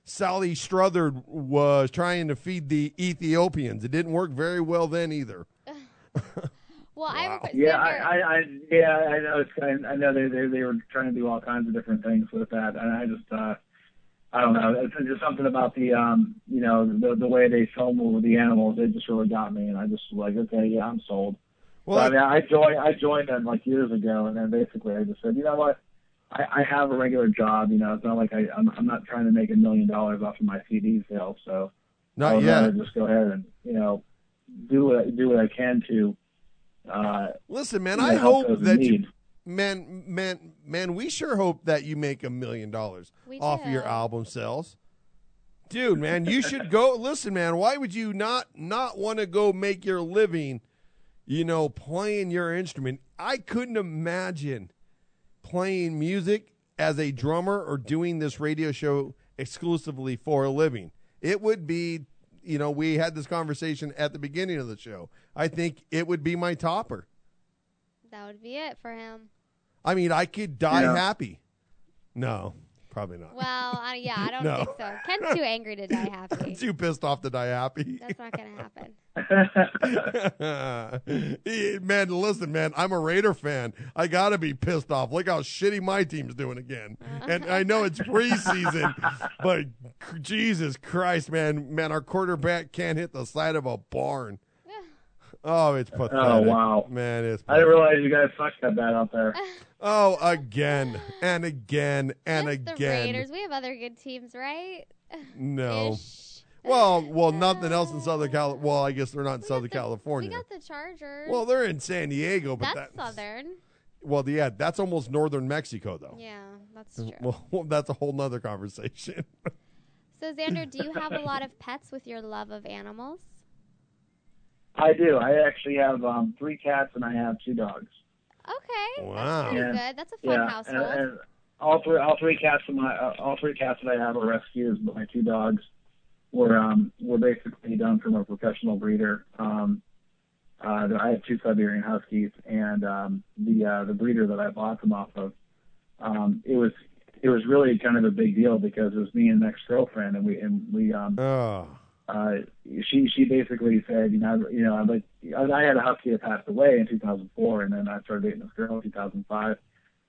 Sally Struthers was trying to feed the Ethiopians. It didn't work very well then either. Well, wow. I know. I know they were trying to do all kinds of different things with that, and I just I don't know. It's just something about the the way they film with the animals. It just really got me, and I just was like, okay, yeah, I'm sold. Well, I mean, I joined them like years ago, and then basically I just said, you know what, I have a regular job. It's not like I'm not trying to make $1 million off of my CD sales, so not yet. Just go ahead and do what I can to. Listen, man, I hope that you, man, we sure hope that you make $1 million off of your album sales. Dude, man, you should go. Listen, man, why would you not want to go make your living? Playing your instrument. I couldn't imagine playing music as a drummer or doing this radio show exclusively for a living. It would be, we had this conversation at the beginning of the show. I think it would be my topper. That would be it for him. I mean, I could die happy. No. Probably not. Well, I don't think so. Ken's too angry to die happy. Too pissed off to die happy. That's not going to happen. Man, listen, man, I'm a Raider fan. I got to be pissed off. Look how shitty my team's doing again. And I know it's preseason, but Jesus Christ, man, our quarterback can't hit the side of a barn. Oh, it's pathetic. Oh, wow. Man, it's pathetic. I didn't realize you guys sucked that bad out there. Oh, again and again and Just again. The Raiders. We have other good teams, right? No. Ish. Well, nothing else in Southern California. Well, I guess they're not in Southern California. We got the Chargers. Well, they're in San Diego, but that's Southern. Well, yeah, that's almost northern Mexico, though. Yeah, that's true. Well, that's a whole nother conversation. So, Xander, do you have a lot of pets with your love of animals? I do. I actually have 3 cats and I have 2 dogs. Okay, wow, that's pretty good. That's a fun household. And all three cats that I have are rescues, but my 2 dogs were basically done from a professional breeder. I have 2 Siberian Huskies, and the breeder that I bought them off of, it was really kind of a big deal because it was me and an ex-girlfriend, and we she basically said, I had a husky that passed away in 2004, and then I started dating this girl in 2005,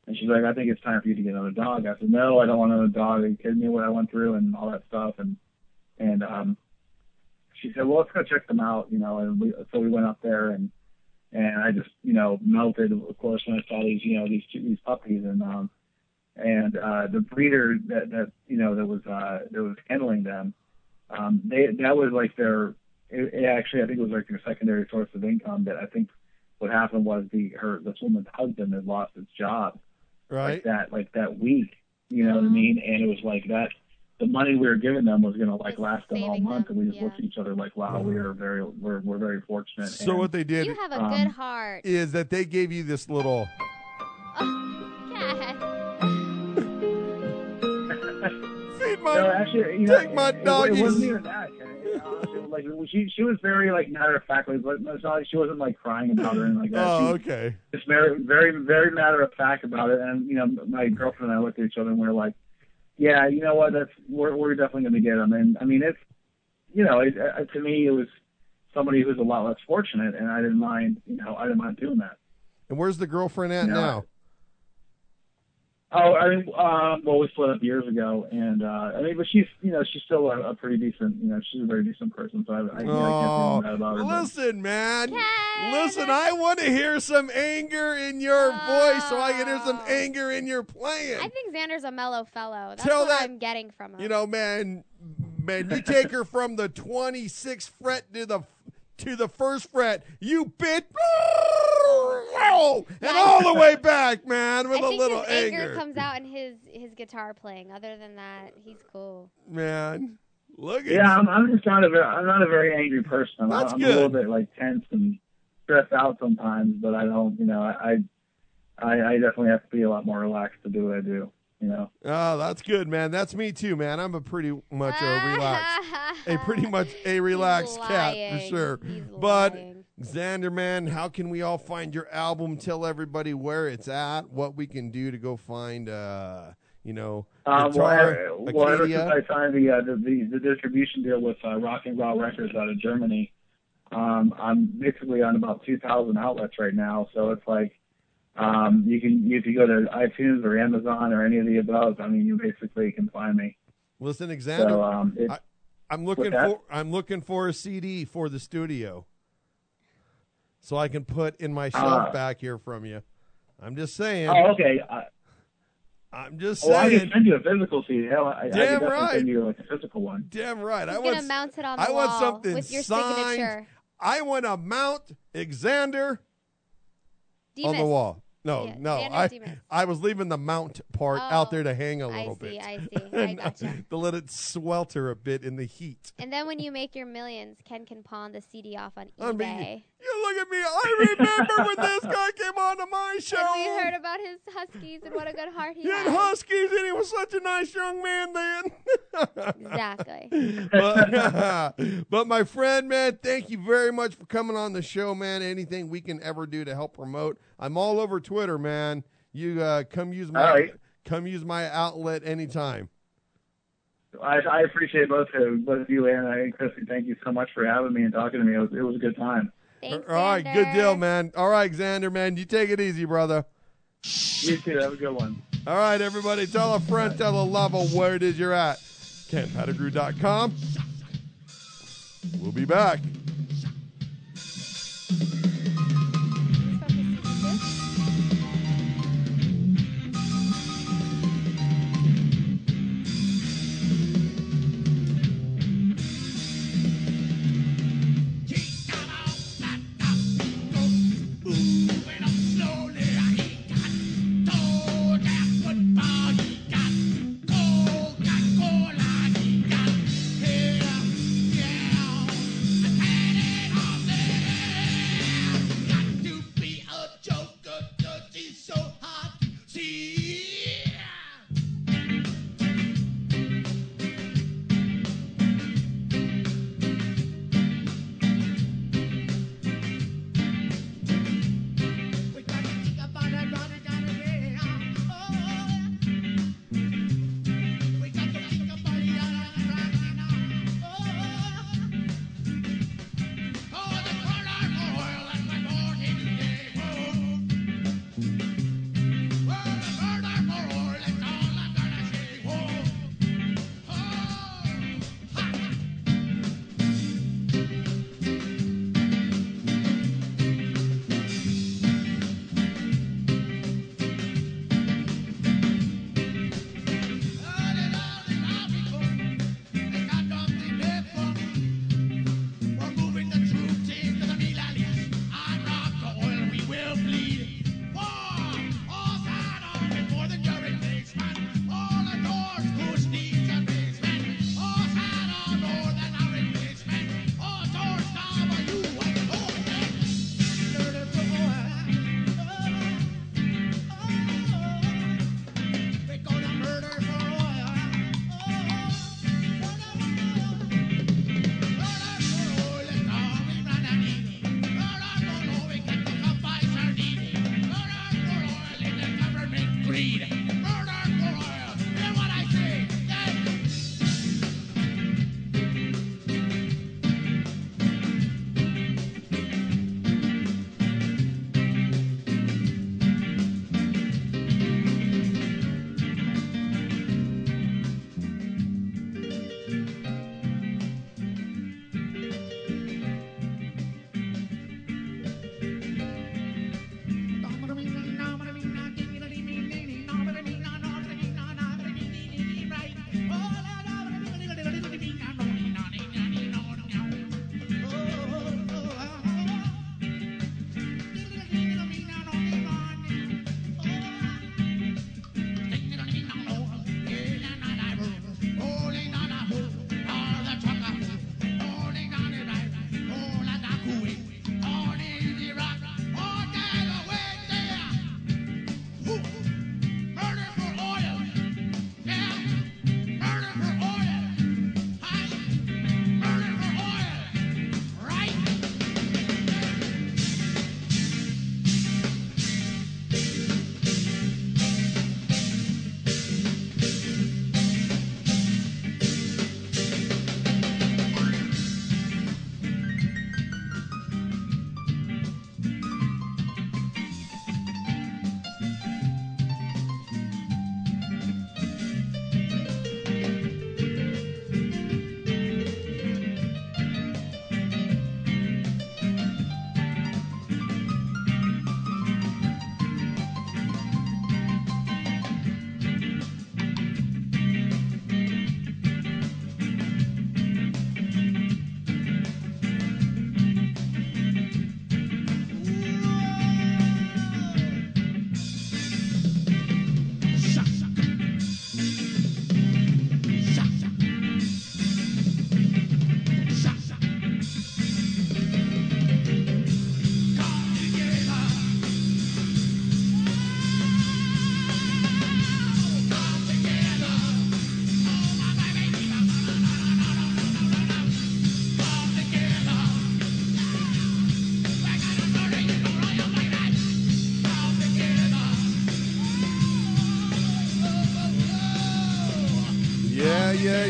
and she's like, I think it's time for you to get another dog. I said, no, I don't want another dog. Are you kidding me? What I went through and all that stuff, and she said, well, let's go check them out, and so we went up there, and I just, melted, of course, when I saw these puppies, and the breeder that was handling them, that was like actually, I think it was like their secondary source of income. That I think what happened was this woman's husband had lost his job, right? Like that week, you know what I mean? And it was like that. The money we were giving them was going to last them all month, and we just looked at each other like, wow, we're very fortunate. So what they did, you have a good heart, is that they gave you this little. Take my doggies. It wasn't even that. She was very matter of factly, but she wasn't crying about it and like that. Oh, okay. Just very, very, very matter of fact about it. And my girlfriend and I looked at each other and we were like, yeah, you know what? We're definitely going to get them. And I mean, it's to me it was somebody who's a lot less fortunate, and I didn't mind doing that. And where's the girlfriend at now? Oh, I mean, well, we split up years ago, and but she's still a pretty decent, she's a very decent person. So I can't say that about her. Listen, man, listen, I want to hear some anger in your voice, so I can hear some anger in your playing. I think Xander's a mellow fellow. That's what I'm getting from her. Man, you take her from the 26th fret to the to the first fret. You bitch. And all the way back, man, with a little his anger. comes out in his guitar playing. Other than that, he's cool. Man, look at Yeah, I'm just not I'm not a very angry person. That's I'm good. a little bit like tense and stressed out sometimes, but I don't, I definitely have to be a lot more relaxed to do what I do, Oh, that's good, man. That's me too, man. I'm a pretty much a relaxed cat for sure. But Xander, man, how can we all find your album? Tell everybody where it's at, what we can do to go find, guitar, well, ever since I signed the distribution deal with Rock and Roll Records out of Germany, I'm basically on about 2,000 outlets right now. So it's like, if you go to iTunes or Amazon or any of the above, you basically can find me. Listen, Xander, So, I'm looking for a CD for the studio, so I can put in my shelf back here from you. I'm just saying. Oh, okay. I'm just saying. I can send you a physical CD. I can Damn definitely right. send you like a physical one. Damn right. He's gonna mount it on the wall something with your signed. signature. I want to mount Xander on the wall. No, I was leaving the mount part out there to hang a little bit. I see. I gotcha. To let it swelter a bit in the heat. And then when you make your millions, Ken can pawn the CD off on eBay. You look at me. I remember when this guy came on to my show. And we heard about his huskies and what a good heart he had. had. Huskies, and he was such a nice young man then. Exactly. But my friend, man, thank you very much for coming on the show, man. Anything we can ever do to help promote, I'm all over Twitter, man. You come use my outlet anytime. I appreciate both of you and Chrissy. Thank you so much for having me and talking to me. It was a good time. Thanks, all right, Xander. good deal, man. All right, Xander, man, you take it easy, brother. You too. Have a good one. All right, everybody, tell a friend, tell a lover where it is you're at. KenPettigrew.com. We'll be back.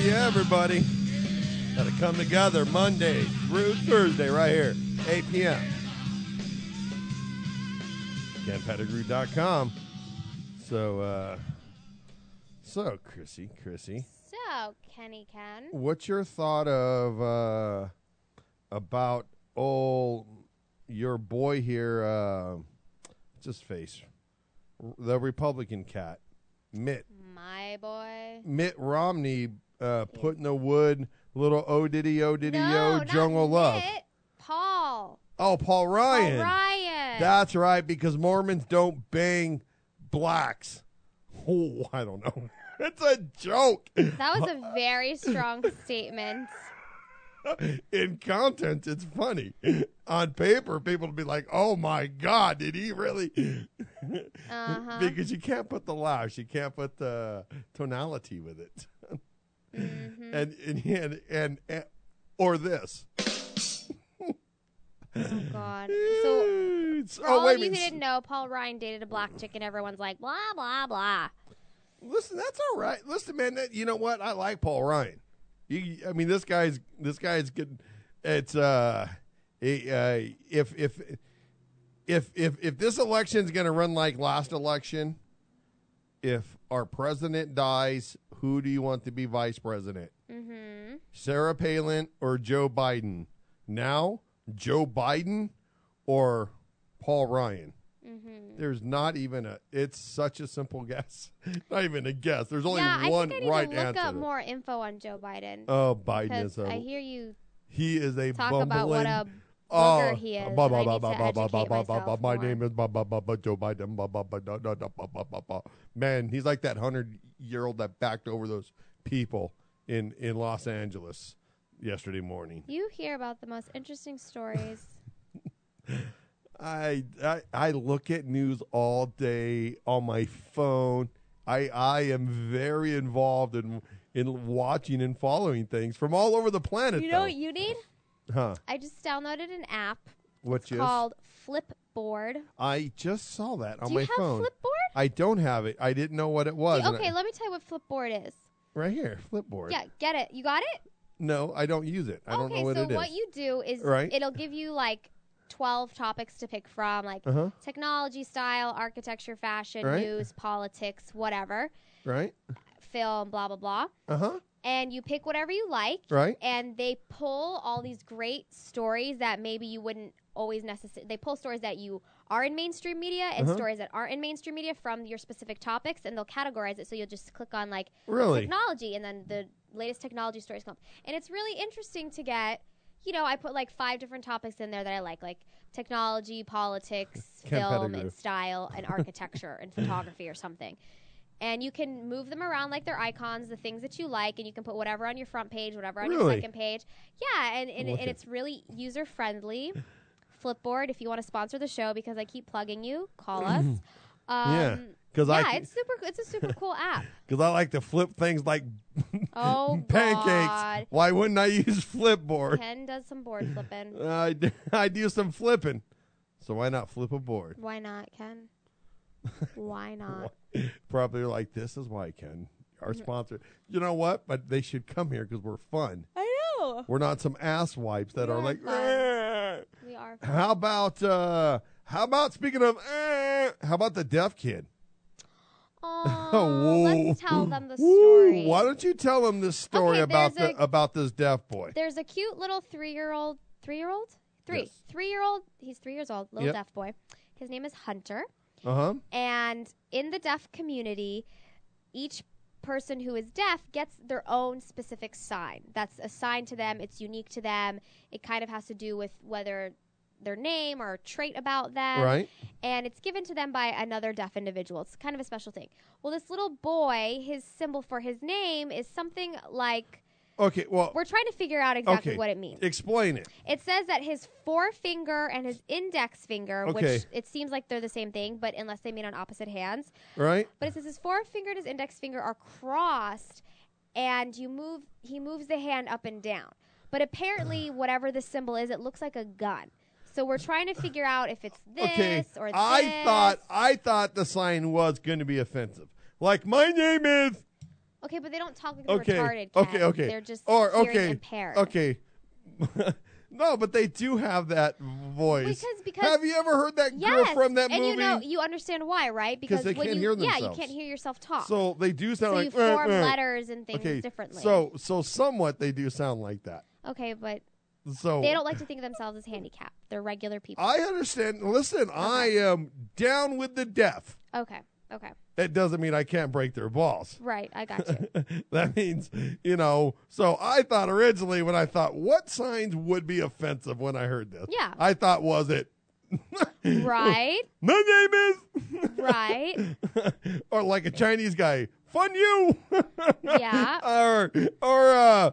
you, everybody. Gotta come together Monday through Thursday right here, 8 p.m. KenPettigrew.com. So, Chrissy. So, Kenny Ken. What's your thought of about your boy here, what's his face? The Republican cat, Mitt. My boy. Mitt Romney putting the wood, little No, jungle not love. Mitt, Paul. Oh, Paul Ryan. Paul Ryan. That's right, because Mormons don't bang blacks. Oh, I don't know. It's a joke. That was a very strong statement. In content, it's funny. On paper, people will be like, oh my God, did he really? Because you can't put the laugh. You can't put the tonality with it. And or this. Oh, God. So, for all of you who didn't know, Paul Ryan dated a black chick, and everyone's like, blah, blah, blah. Listen, that's all right. Listen, man, you know what? I like Paul Ryan. I mean, this guy's good. It's if this election's going to run like last election, if our president dies, who do you want to be vice president? Mm-hmm. Sarah Palin or Joe Biden? Now, Joe Biden or Paul Ryan? Mm-hmm. There's not even it's such a simple guess. Not even a guess. There's only one right answer. I need to look up more info on Joe Biden. Oh, Biden is I hear you. He is a talk bumbling, about what a booger he is. My name is Joe Biden. Man, he's like that 100-year-old that backed over those people in Los Angeles yesterday morning. You hear about the most interesting stories. I look at news all day on my phone. I am very involved in watching and following things from all over the planet. You know what you need? Huh? I just downloaded an app. Which is called Flipboard. I just saw that on my phone. Do you have Flipboard? I don't have it. I didn't know what it was. Okay, let me tell you what Flipboard is. Right here, Flipboard. Yeah, get it. You got it? No, I don't use it. I don't know what it is. Okay, so what you do is it'll give you like 12 topics to pick from, like technology, style, architecture, fashion, news, politics, whatever. Right. Film, blah, blah, blah. And you pick whatever you like. Right. And they pull all these great stories that maybe you wouldn't always necessarily. They pull stories that you are in mainstream media and stories that aren't in mainstream media from your specific topics, and they'll categorize it. So you'll just click on like technology, and then the latest technology stories come up. And it's really interesting to get. You know, I put like 5 different topics in there that I like technology, politics, film, and style, and architecture, and photography or something. And you can move them around like they're icons, the things that you like, and you can put whatever on your front page, whatever on your second page. Yeah, and it's really user-friendly. Flipboard, if you want to sponsor the show, because I keep plugging you, call us. It's a super cool app. Because I like to flip things like pancakes. God. Why wouldn't I use Flipboard? Ken does some board flipping. I do some flipping. So why not flip a board? Why not, Ken? Why not? Probably like, this is why, Ken. Our sponsor. You know what? But they should come here because we're fun. I know. We're not some ass wipes that are like, we are fun. How about speaking of, how about the deaf kid? Oh, let's tell them the story. Why don't you tell them this story about this deaf boy? There's a cute little 3-year-old. Yes. 3-year-old. He's 3 years old. Little deaf boy. His name is Hunter. And in the deaf community, each person who is deaf gets their own specific sign. That's assigned to them. It's unique to them. It kind of has to do with whether their name or a trait about them. Right. And it's given to them by another deaf individual. It's kind of a special thing. Well, this little boy, his symbol for his name is something like... Okay, well... We're trying to figure out exactly what it means. Explain it. It says that his forefinger and his index finger, which it seems like they're the same thing, but unless they meet on opposite hands. Right. But it says his forefinger and his index finger are crossed, and he moves the hand up and down. But apparently, whatever the symbol is, it looks like a gun. So we're trying to figure out if it's this or this. I thought the sign was going to be offensive. Like, my name is... Okay, but they don't talk like Okay. they're retarded, Ken. Okay. They're just Or hearing okay. impaired. Okay. No, but they do have that voice. Because have you ever heard that girl from that and movie? you understand why, right? Because they when can't you, hear yeah, you themselves. can't hear yourself talk. So they do sound so like you form letters and things differently. So somewhat they do sound like that. Okay, but So they don't like to think of themselves as handicapped. They're regular people. I understand. Listen, I am down with the deaf. Okay. It doesn't mean I can't break their balls. Right, I got you. That means, so I thought originally when I thought, what signs would be offensive when I heard this? Yeah. I thought, was it? Right. My name is. Right. Or like a Chinese guy, fun you. Yeah. Or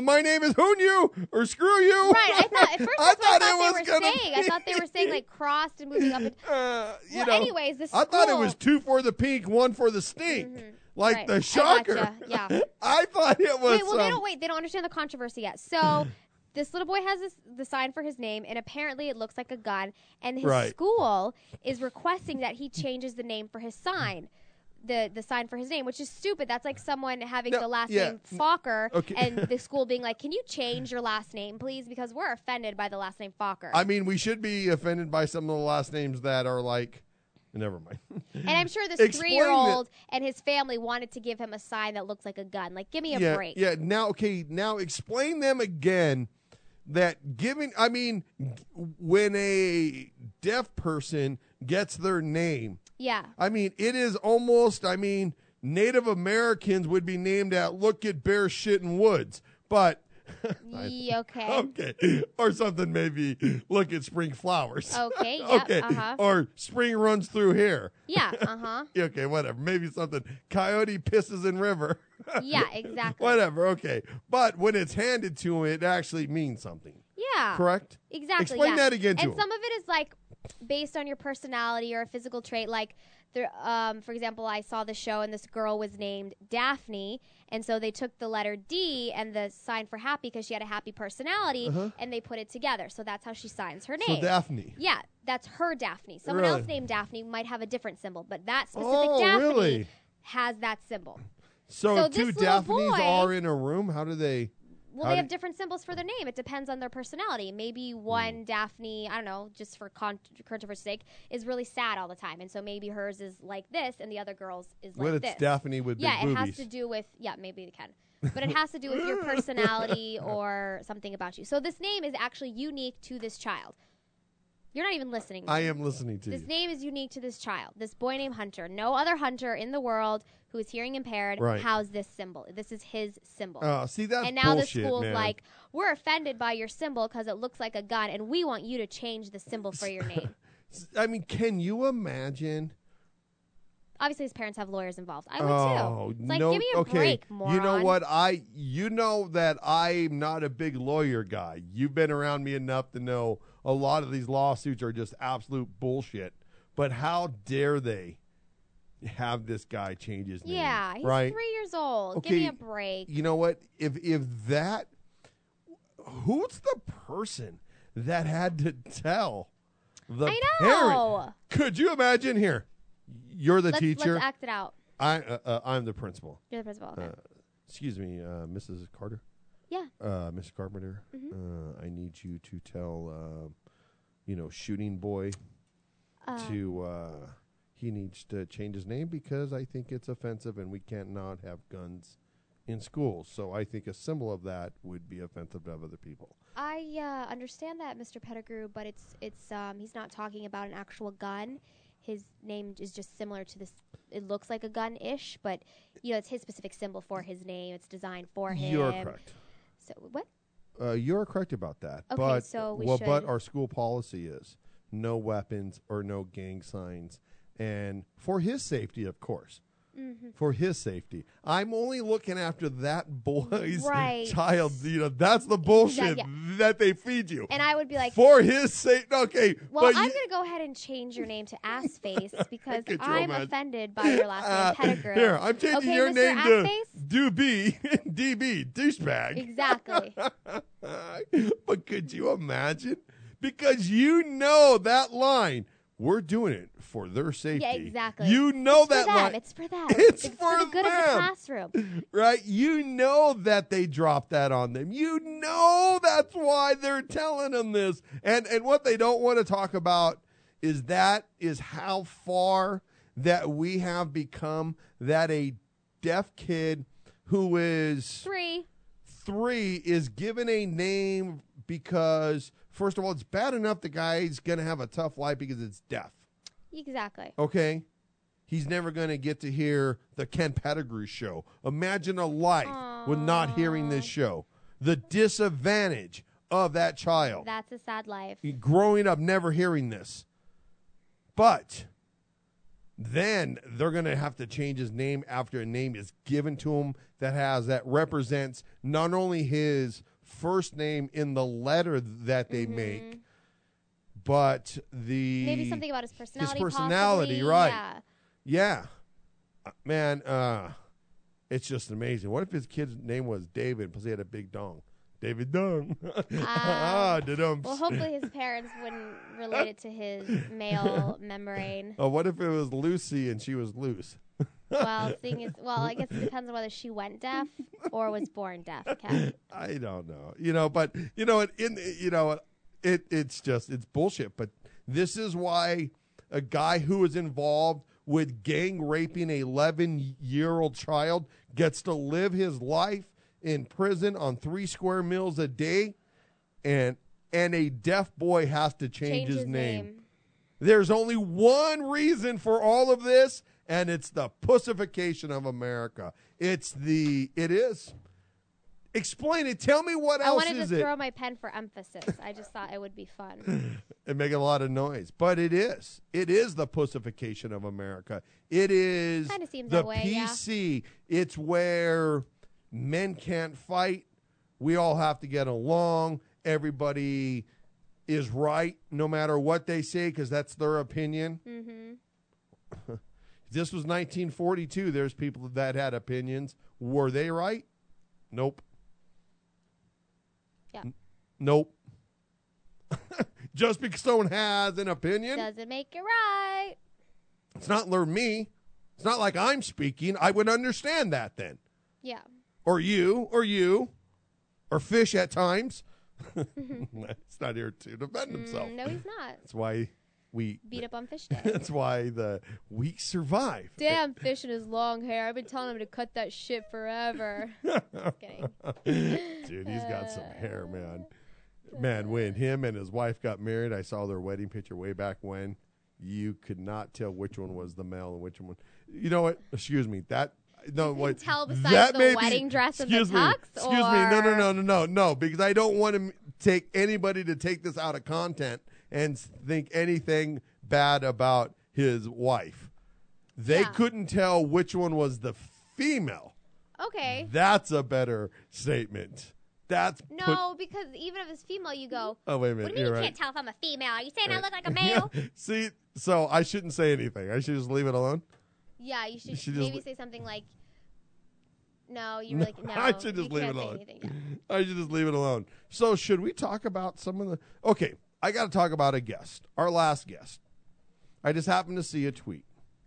my name is Hoon you or screw you. Right. I thought at first I that's what I thought was they were gonna saying. I thought they were saying like crossed and moving up. And, anyways, the school. I thought it was 2 for the pink, 1 for the stink. Like Right. the shocker. I gotcha. Yeah. I thought it was. They don't understand the controversy yet. So this little boy has the sign for his name, and apparently it looks like a gun. And his school is requesting that he changes the name for his sign. The sign for his name, which is stupid. That's like someone having the last name Fokker, and the school being like, "Can you change your last name, please?" Because we're offended by the last name Fokker. I mean, we should be offended by some of the last names that are like. Never mind. And I'm sure this 3-year-old and his family wanted to give him a sign that looks like a gun. Like, give me a break. Yeah. Now explain them again. That when a deaf person gets their name. Yeah. I mean, it is almost, Native Americans would be named at look at bear shit in woods. But. Okay. Okay. Or something maybe look at spring flowers. Okay. Yep, okay. Or spring runs through here. Yeah. Okay, whatever. Maybe something. Coyote pisses in river. Yeah, exactly. Whatever. Okay. But when it's handed to him, it actually means something. Yeah. Correct? Exactly. Explain that again to him. And some of it is like based on your personality or a physical trait. Like, for example, I saw the show and this girl was named Daphne, and so they took the letter D and the sign for happy because she had a happy personality, and they put it together. So that's how she signs her name. So Daphne. Yeah, that's her Daphne. Someone else named Daphne might have a different symbol, but that specific Daphne has that symbol. So two Daphnes are in a room? How do they... Well, they have different symbols for their name. It depends on their personality. Maybe one Daphne, I don't know, just for controversy's sake, is really sad all the time. And so maybe hers is like this and the other girl's is like this. What, it's Daphne with big boobies. Yeah, it has to do with, maybe they can. But it has to do with your personality or something about you. So this name is actually unique to this child. You're not even listening to me. I am listening to you. This name is unique to this child, this boy named Hunter. No other Hunter in the world who is hearing impaired has this symbol. This is his symbol. See, that's And now bullshit, the school's man. like, we're offended by your symbol because it looks like a gun, and we want you to change the symbol for your name. I mean, can you imagine? Obviously, his parents have lawyers involved. I would too. It's like, give me a break, moron. You know what? You know that I'm not a big lawyer guy. You've been around me enough to know a lot of these lawsuits are just absolute bullshit. But how dare they have this guy change his name? Yeah, he's 3 years old. Okay, give me a break. You know what? If that, who's the person that had to tell the parent? Could you imagine here? You're the teacher. Let's act it out. I'm the principal. You're the principal. Okay. Excuse me, Mrs. Carter. Yeah. Mrs. Carpenter. I need you to tell, Shooting Boy he needs to change his name because I think it's offensive and we can't not have guns in schools. So I think a symbol of that would be offensive to other people. I understand that, Mr. Pettigrew, but it's he's not talking about an actual gun. His name is just similar to this. It looks like a gun-ish, but it's his specific symbol for his name. It's designed for him. You're correct. So what? You're correct about that. Okay, but so we should. But our school policy is no weapons or no gang signs, and for his safety, of course. For his safety. I'm only looking after that boy's child. That's the bullshit that they feed you. And I would be like, for his sake. Okay. Well, I'm going to go ahead and change your name to Assface because I'm offended by your last name, Pettigrew. Here, I'm changing your name to DB, douchebag. Exactly. But could you imagine? Because that line, we're doing it for their safety. Yeah, exactly. You know it's that for them. line. It's for them. It's for the good of the classroom. Right? You know that they dropped that on them. You know that's why they're telling them this. And what they don't want to talk about is how far that we have become, that a deaf kid who is 3 is given a name because, first of all, it's bad enough the guy's going to have a tough life because it's deaf. Exactly. Okay? He's never going to get to hear the Ken Pettigrew Show. Imagine a life with not hearing this show. The disadvantage of that child. That's a sad life. Growing up never hearing this. But then they're going to have to change his name after a name is given to him that represents not only his first name in the letter that they make, but maybe something about his personality. Possibly. Right? Yeah. Man, it's just amazing. What if his kid's name was David because he had a big dong? David Dung. Well, hopefully his parents wouldn't relate it to his male membrane. Oh, what if it was Lucy and she was loose? Well, I guess it depends on whether she went deaf or was born deaf. Okay. I don't know, but it's bullshit. But this is why a guy who is involved with gang raping a 11-year-old child gets to live his life in prison on 3 square meals a day, and a deaf boy has to change his name. There's only one reason for all of this, and it's the pussification of America. It is. Explain it. Tell me what else is it. I wanted to throw my pen for emphasis. I just thought it would be fun. It make a lot of noise, but it is. It is the pussification of America. It is kind of seems the that way, PC. Yeah. It's where men can't fight. We all have to get along. Everybody is right no matter what they say because that's their opinion. Mm-hmm. This was 1942. There's people that had opinions. Were they right? Nope. Yeah. Nope. Just because someone has an opinion doesn't make it right. It's not me. It's not like I'm speaking. I would understand that then. Yeah. Or you, or Fish at times. It's not here to defend himself. No, he's not. That's why we beat up on Fish Day. That's why the weak survive. Damn Fish and his long hair. I've been telling him to cut that shit forever. Just kidding. Dude, he's got some hair, man. Man, when him and his wife got married, I saw their wedding picture way back when. You could not tell which one was the male and which one. You know what? Excuse me. You can tell besides the wedding dress and the tux? Excuse me. No, because I don't want to take anybody to take this out of content and think anything bad about his wife. They couldn't tell which one was the female. Okay. That's a better statement. Because even if it's female, you go, oh, wait a minute. What do you mean you can't tell if I'm a female? Are you saying I look like a male? See, so I shouldn't say anything. I should just leave it alone? Yeah, you should maybe say something like, no, you really no. I should just leave it alone. I should just leave it alone. So should we talk about some of the... Okay, I got to talk about a guest, our last guest. I just happened to see a tweet.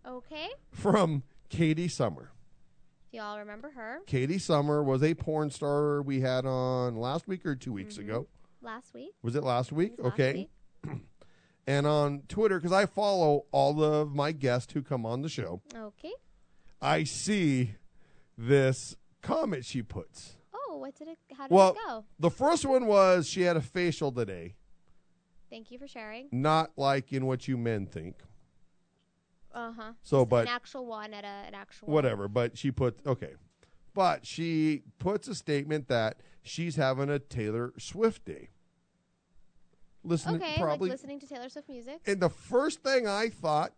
Okay. From Katie Summer. Y'all remember her? Katie Summer was a porn star we had on last week or 2 weeks ago. Last week. Was it last week? Okay. Last week. And on Twitter, because I follow all of my guests who come on the show. Okay. I see this comment she puts. Oh, how did it go? The first one was she had a facial today. Thank you for sharing. Not like in what you men think. Uh-huh. So, an actual one at an actual... Whatever, but she puts... Okay. But she puts a statement that she's having a Taylor Swift day. Listening to Taylor Swift music. And the first thing I thought,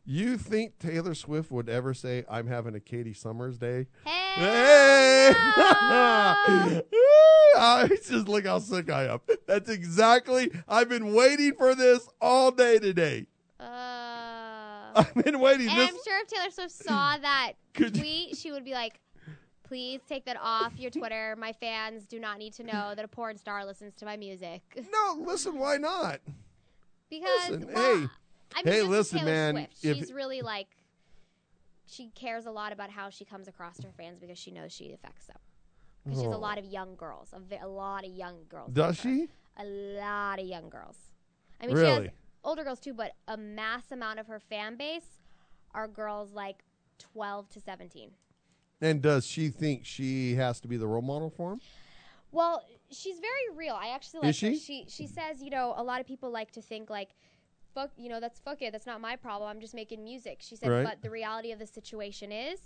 you think Taylor Swift would ever say, I'm having a Katie Summers day? Hey! No! Just look how sick I am. That's exactly... I've been waiting for this all day today. I've been waiting. And I'm sure if Taylor Swift saw that tweet, she would be like, please take that off your Twitter. My fans do not need to know that a porn star listens to my music. No, listen, why not? Because, listen, hey, I mean, Hey, just listen, Taylor man. Swift. She's really like, she cares a lot about how she comes across to her fans because she knows she affects them. Because she has a lot of young girls, a lot of young girls. Does she? A lot of young girls. I mean, Really? she has older girls too, but a mass amount of her fan base are girls like 12 to 17. And does she think she has to be the role model for him? Well, she's very real. I actually like Is her. she? She says, you know, a lot of people like to think like, fuck, you know, fuck it. That's not my problem. I'm just making music. She said, Right. but the reality of the situation is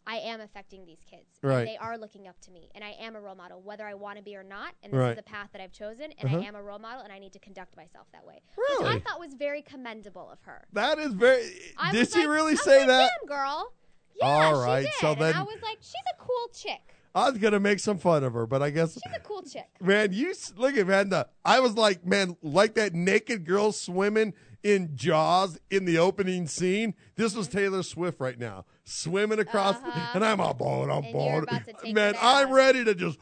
I am affecting these kids. Right. And they are looking up to me. And I am a role model, whether I want to be or not. And this Right. is the path that I've chosen. And I am a role model, and I need to conduct myself that way. Really? Which I thought was very commendable of her. That is very. I Did was she like, really I say was like, that? Damn, girl. Yeah, All right, she did. so then- and I was like, she's a cool chick. I was gonna make some fun of her, but I guess She's a cool chick. man, look at man. I was like, man, like that naked girl swimming in Jaws in the opening scene. This was Taylor Swift right now, swimming across, and I'm on board. I'm And you're bored. about to take Man, her I'm down. ready to just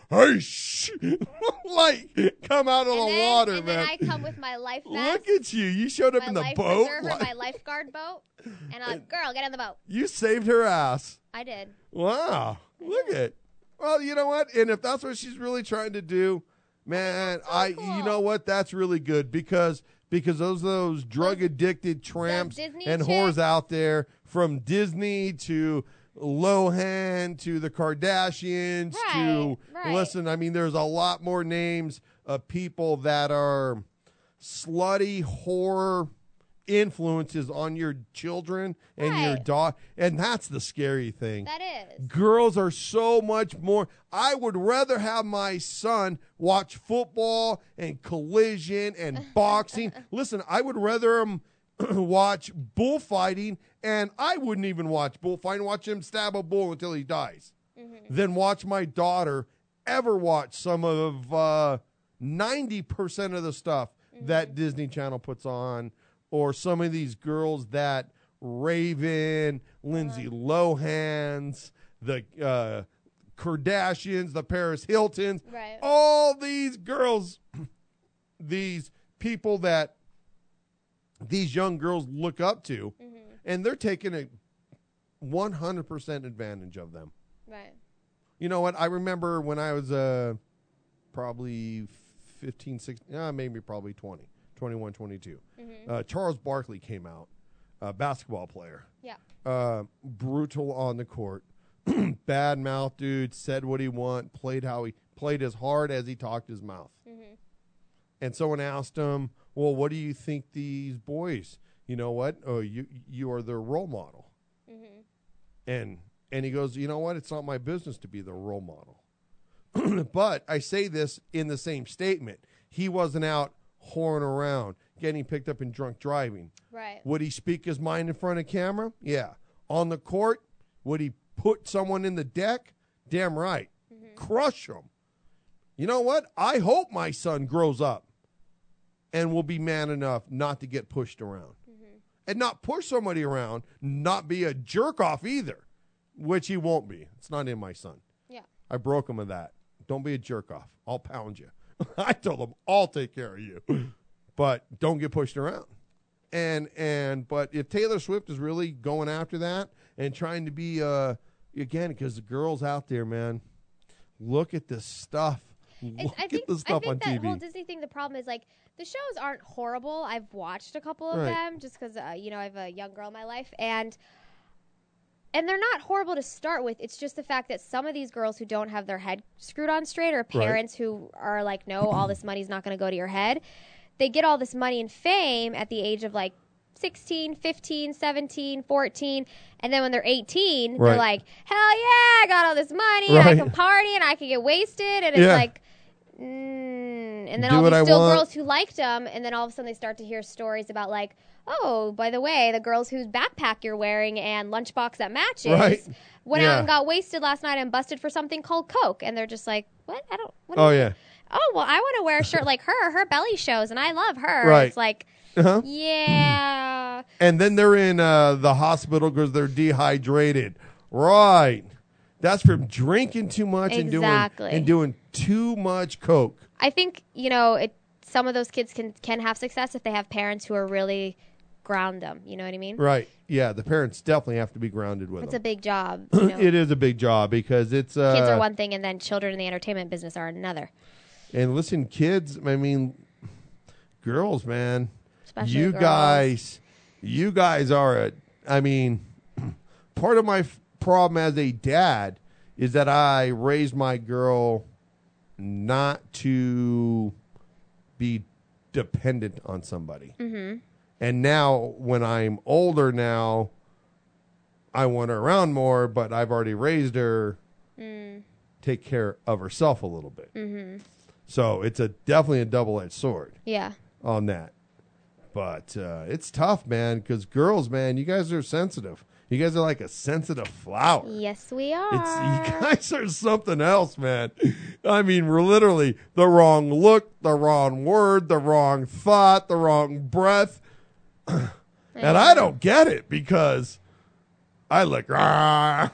like come out of the water, and man. then I come with my life vest. Look at you. You showed up my in the life boat. preserver, my lifeguard boat. And I'm like, girl, get in the boat. You saved her ass. I did. Wow. Look at. Well, you know what? And if that's what she's really trying to do, man, you know what? That's really good because those drug addicted tramps Disney and chick. whores out there, from Disney to Lohan to the Kardashians to Right. listen, I mean, there's a lot more names of people that are slutty whore influences on your children and your Right. daughter, and that's the scary thing. That is. Girls are so much more. I would rather have my son watch football and collision and boxing. Listen, I would rather him watch bullfighting, and I wouldn't even watch bullfighting, watch him stab a bull until he dies, than watch my daughter ever watch some of 90% of the stuff that Disney Channel puts on, or some of these girls that Raven, Lindsay Lohans, the Kardashians, the Paris Hiltons, Right. all these girls, these people that these young girls look up to, and they're taking a 100% advantage of them. Right. You know what? I remember when I was probably 15, 16, maybe probably 20, 21, 22. Charles Barkley came out, basketball player. Yeah. Brutal on the court. Bad mouth dude, said what he want, played as hard as he talked his mouth. And someone asked him, well, what do you think these boys, you know what? Oh, you are their role model. And he goes, you know what? It's not my business to be the role model. But I say this in the same statement. He wasn't out whoring around, getting picked up in drunk driving. Right. Would he speak his mind in front of camera? Yeah. On the court, would he put someone in the deck? Damn right. Crush him. You know what? I hope my son grows up and will be man enough not to get pushed around. And not push somebody around, not be a jerk off either, which he won't be. It's not in my son. Yeah. I broke him of that. Don't be a jerk off. I'll pound you. I told him I'll take care of you, but don't get pushed around. But if Taylor Swift is really going after that and trying to be again, because the girls out there, man, look at this stuff. Look at the stuff on that TV. whole Disney thing, the problem is, like, the shows aren't horrible. I've watched a couple of Right. them just because, I have a young girl in my life. And they're not horrible to start with. It's just the fact that some of these girls who don't have their head screwed on straight, or parents who are like, no, all this money's not going to go to your head. They get all this money and fame at the age of, like, 16, 15, 17, 14. And then when they're 18, they're like, hell yeah, I got all this money, and I can party, and I can get wasted. And it's like, and then Do all what these I still want. girls who liked them, and then all of a sudden they start to hear stories about, like, oh, by the way, the girls whose backpack you're wearing and lunchbox that matches went out and got wasted last night and busted for something called Coke. And they're just like, what? What do you mean? Oh, well, I want to wear a shirt like her. Her belly shows, and I love her. Right. It's like, yeah. And then they're in the hospital because they're dehydrated. Right. That's from drinking too much and doing too much Coke. I think, some of those kids can have success if they have parents who are really ground them. You know what I mean? Right. Yeah, the parents definitely have to be grounded with It's them. a big job. You know? It is a big job because it's... kids are one thing, and then children in the entertainment business are another. And listen, kids, I mean, girls, man. Especially you girls. You guys are part of my problem as a dad is that I raised my girl not to be dependent on somebody. Mm-hmm. And now when I'm older now, I want her around more, but I've already raised her take care of herself a little bit. Mm-hmm. So it's definitely a double-edged sword. Yeah. On that. But it's tough, man, because girls, man, you guys are sensitive. You guys are like a sensitive flower. Yes, we are. You guys are something else, man. I mean, we're literally the wrong look, the wrong word, the wrong thought, the wrong breath. And I don't get it because I look, like,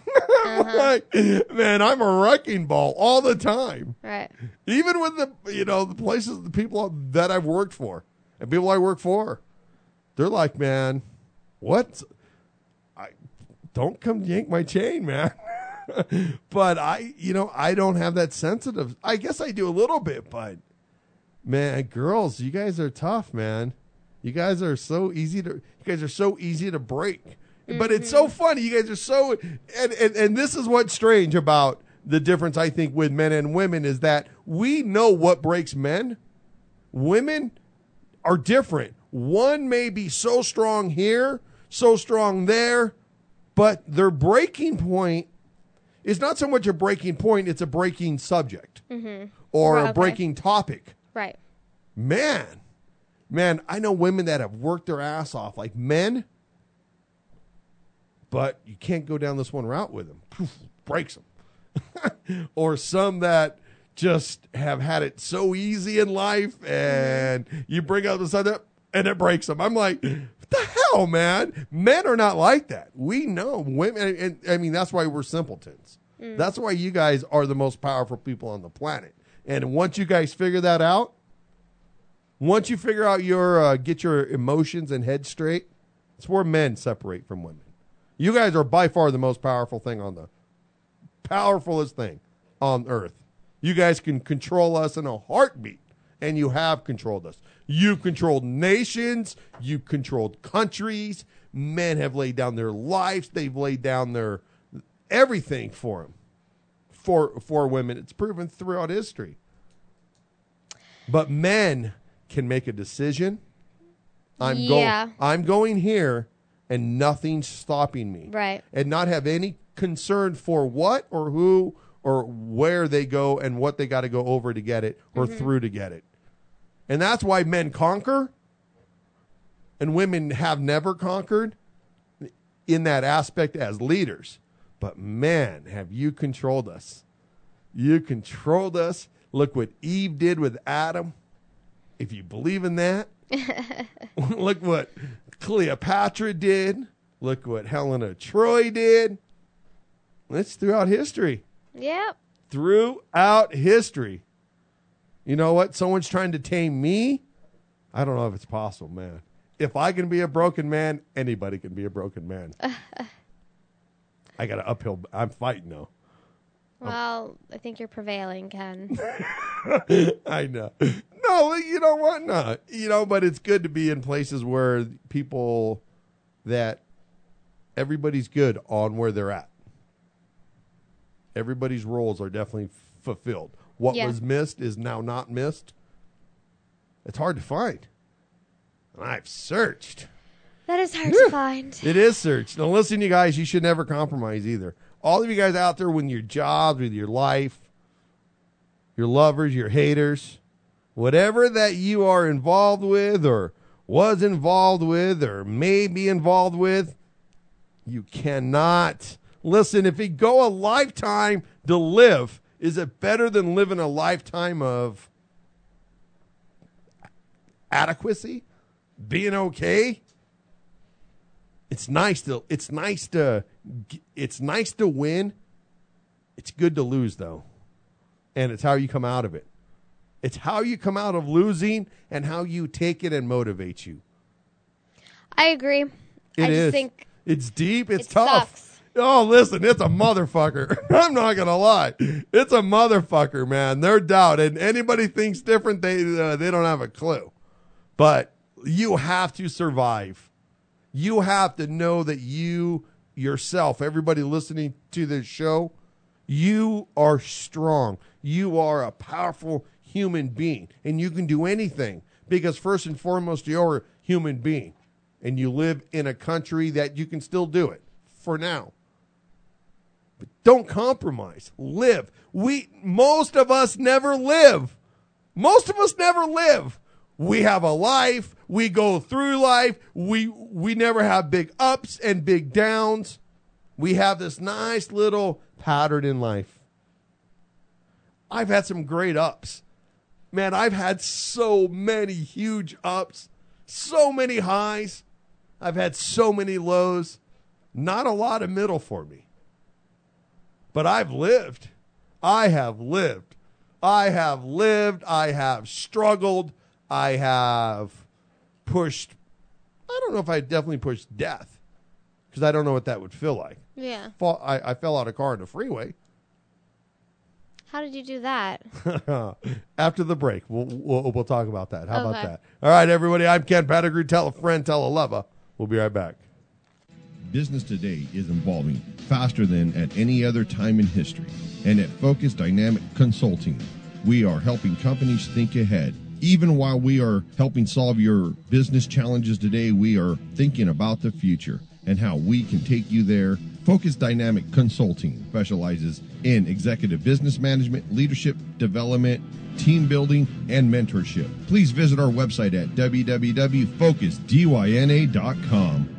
man, I'm a wrecking ball all the time. Right. Even with the places, the people that I've worked for and people I work for, they're like, man, what? Don't come yank my chain, man. But I don't have that sensitive. I guess I do a little bit, but man, girls, you guys are tough, man. You guys are so easy to break. Mm-hmm. But it's so funny. You guys are so, and this is what's strange about the difference, I think, with men and women is that we know what breaks men. Women are different. One may be so strong here, so strong there, but their breaking point is not so much a breaking point, it's a breaking subject or a breaking topic. Right. Man, I know women that have worked their ass off like men, but you can't go down this one route with them. Poof, breaks them. Or some that just have had it so easy in life and you bring up the side and it breaks them. I'm like, what the hell, man? Men are not like that. We know women, and I mean, that's why we're simpletons. That's why you guys are the most powerful people on the planet. And once you guys figure that out, once you figure out get your emotions and head straight, it's where men separate from women. You guys are by far the most powerful thing powerfulest thing on earth. You guys can control us in a heartbeat, and you have controlled us. You've controlled nations. You've controlled countries. Men have laid down their lives. They've laid down their everything for them, for women. It's proven throughout history. But men can make a decision. I'm going here, and nothing's stopping me. Right. And not have any concern for what or who or where they go and what they got to go over to get it or through to get it. And that's why men conquer and women have never conquered in that aspect as leaders. But man, have you controlled us. You controlled us. Look what Eve did with Adam. If you believe in that. Look what Cleopatra did. Look what Helena of Troy did. It's throughout history. Yep. Throughout history. You know what? Someone's trying to tame me. I don't know if it's possible, man. If I can be a broken man, anybody can be a broken man. I got an uphill. I'm fighting, though. Well, I think you're prevailing, Ken. I know. No, you know what? No. But it's good to be in places where people that everybody's good on where they're at. Everybody's roles are definitely fulfilled. What was missed is now not missed. It's hard to find. And I've searched. That is hard to find. It is searched. Now, listen, you guys, you should never compromise either. All of you guys out there with your jobs, with your life, your lovers, your haters, whatever that you are involved with or was involved with or may be involved with, you cannot. Listen, if you go a lifetime to live, is it better than living a lifetime of adequacy? Being okay? It's nice to win. It's good to lose, though. And it's how you come out of it. It's how you come out of losing and how you take it and motivate you. I agree. I just think it's deep. It's it tough. Sucks. Oh, listen, it's a motherfucker. I'm not going to lie. It's a motherfucker, man. No doubt. And anybody thinks different, they don't have a clue. But you have to survive. You have to know that you yourself, everybody listening to this show, you are strong. You are a powerful human being. And you can do anything because first and foremost, you're a human being. And you live in a country that you can still do it for now. But don't compromise. Live. Most of us never live. Most of us never live. We have a life. We go through life. We never have big ups and big downs. We have this nice little pattern in life. I've had some great ups. Man, I've had so many huge ups, so many highs. I've had so many lows. Not a lot of middle for me. But I've lived. I have lived. I have lived. I have struggled. I have pushed. I don't know if I definitely pushed death because I don't know what that would feel like. Yeah. I fell out of a car on the freeway. How did you do that? After the break, we'll talk about that. How about that? All right, everybody. I'm Ken Pettigrew. Tell a friend, tell a lover. We'll be right back. Business today is evolving faster than at any other time in history. And at Focus Dynamic Consulting, we are helping companies think ahead. Even while we are helping solve your business challenges today, we are thinking about the future and how we can take you there. Focus Dynamic Consulting specializes in executive business management, leadership development, team building, and mentorship. Please visit our website at www.focusdyna.com.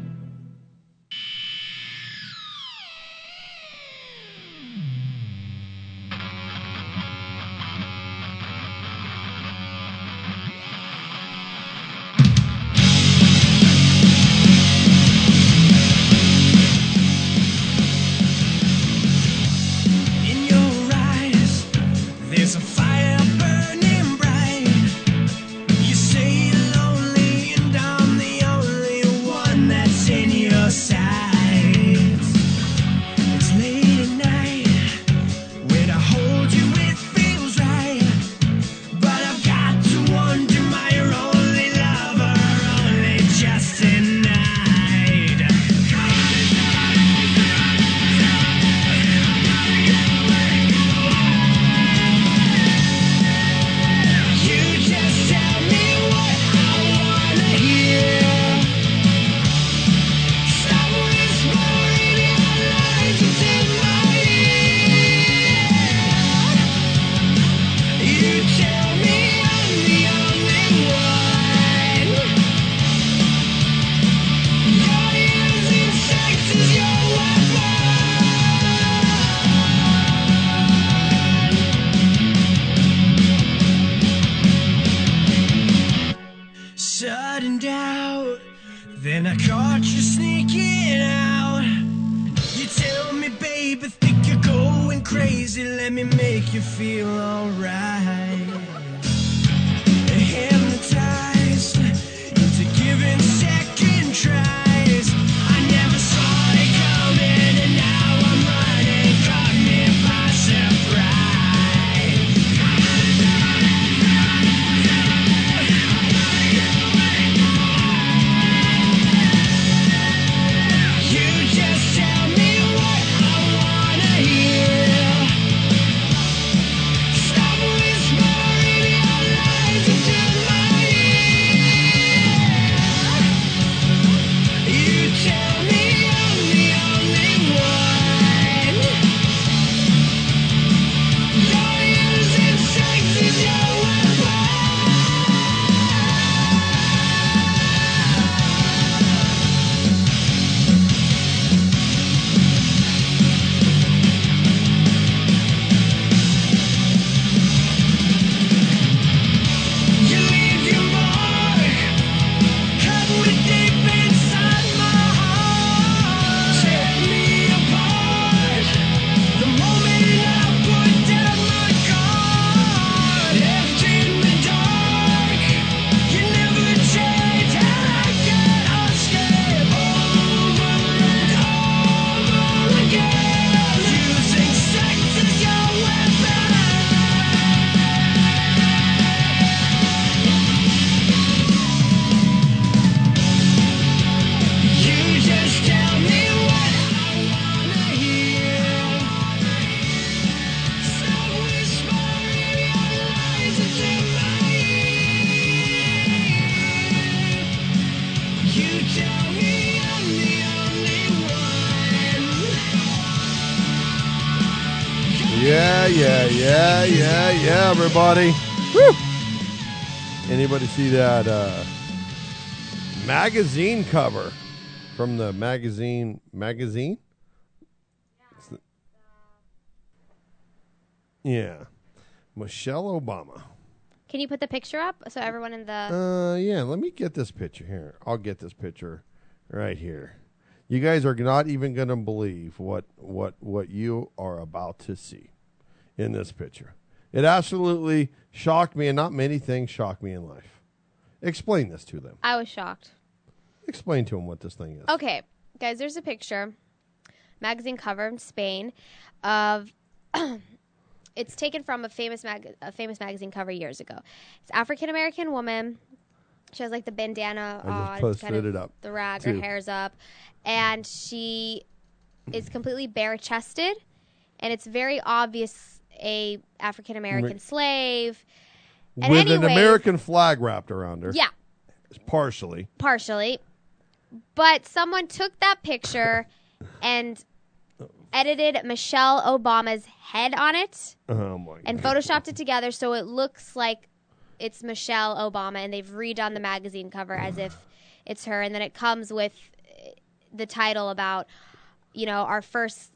Stop whispering. yeah, everybody. Woo! Anybody see that magazine cover from the magazine? Yeah. Michelle Obama. Can you put the picture up so everyone in the... Yeah, let me get this picture here. I'll get this picture right here. You guys are not even going to believe what you are about to see in this picture. It absolutely shocked me, and not many things shock me in life. Explain this to them. I was shocked. Explain to them what this thing is. Okay, guys, there's a picture, magazine cover in Spain, of... It's taken from a famous magazine cover years ago. It's an African-American woman. She has like the bandana on, kind of it up the rag, her hair's up, and she is completely bare-chested, and it's very obvious a African-American slave. And with an American flag wrapped around her. Yeah. Partially. But someone took that picture and edited Michelle Obama's head on it and photoshopped it together so it looks like it's Michelle Obama, and they've redone the magazine cover as if it's her, and then it comes with the title about, our first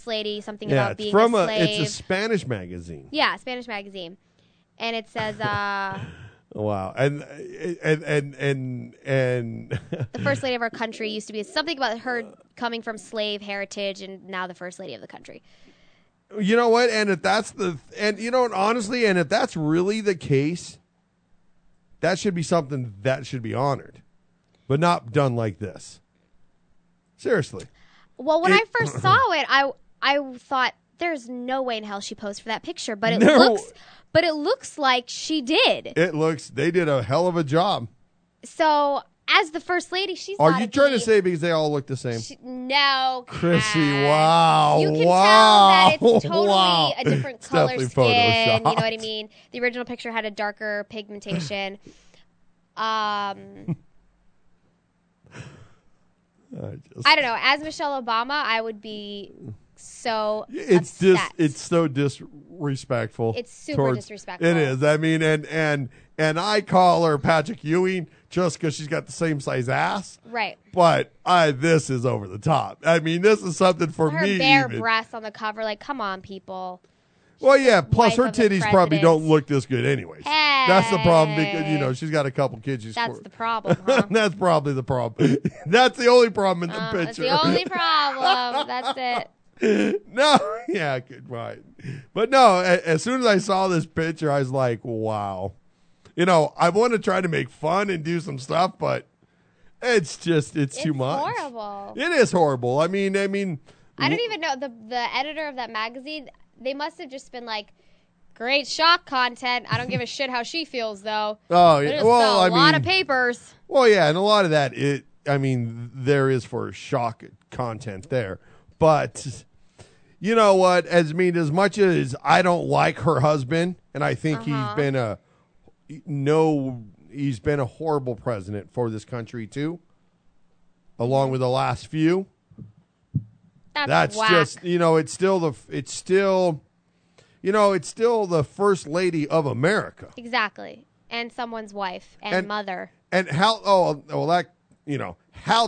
lady, something about being a slave. It's a Spanish magazine. Yeah, Spanish magazine. And it says wow. And the first lady of our country used to be something about her coming from slave heritage, and now the first lady of the country. You know what? And if that's honestly, and if that's really the case, that should be something that should be honored, but not done like this. Seriously. Well, when I first saw it, I thought there's no way in hell she posed for that picture, but it looks like she did. They did a hell of a job. So, as the first lady, Are you trying to say because they all look the same? No, Chrissy, wow. You can tell that it's totally a different color skin. You know what I mean? The original picture had a darker pigmentation. I don't know. As Michelle Obama, I would be so upset. It's so disrespectful. It's super disrespectful. It is. I mean, and I call her Patrick Ewing just because she's got the same size ass. Right. But this is over the top. I mean, this is something for me. Her bare breasts on the cover. Like, come on, people. Well, yeah. Plus, her titties probably don't look this good anyways. Hey. That's the problem because, she's got a couple kids. That's the problem, huh? That's probably the problem. That's the only problem in the picture. That's the only problem. That's it. No, yeah, right. But no, as soon as I saw this picture, I was like, wow. I want to try to make fun and do some stuff, but it's too much. It's horrible. It is horrible. I mean. I don't even know. The editor of that magazine, they must have just been like, great shock content. I don't give a shit how she feels, though. Oh, yeah. Well, a lot of papers. Well, yeah, and a lot of that, there is for shock content there. But you know what? As much as I don't like her husband, and I think he's been a horrible president for this country too, along with the last few. That's whack. Just it's still the first lady of America. Exactly, and someone's wife and mother. And how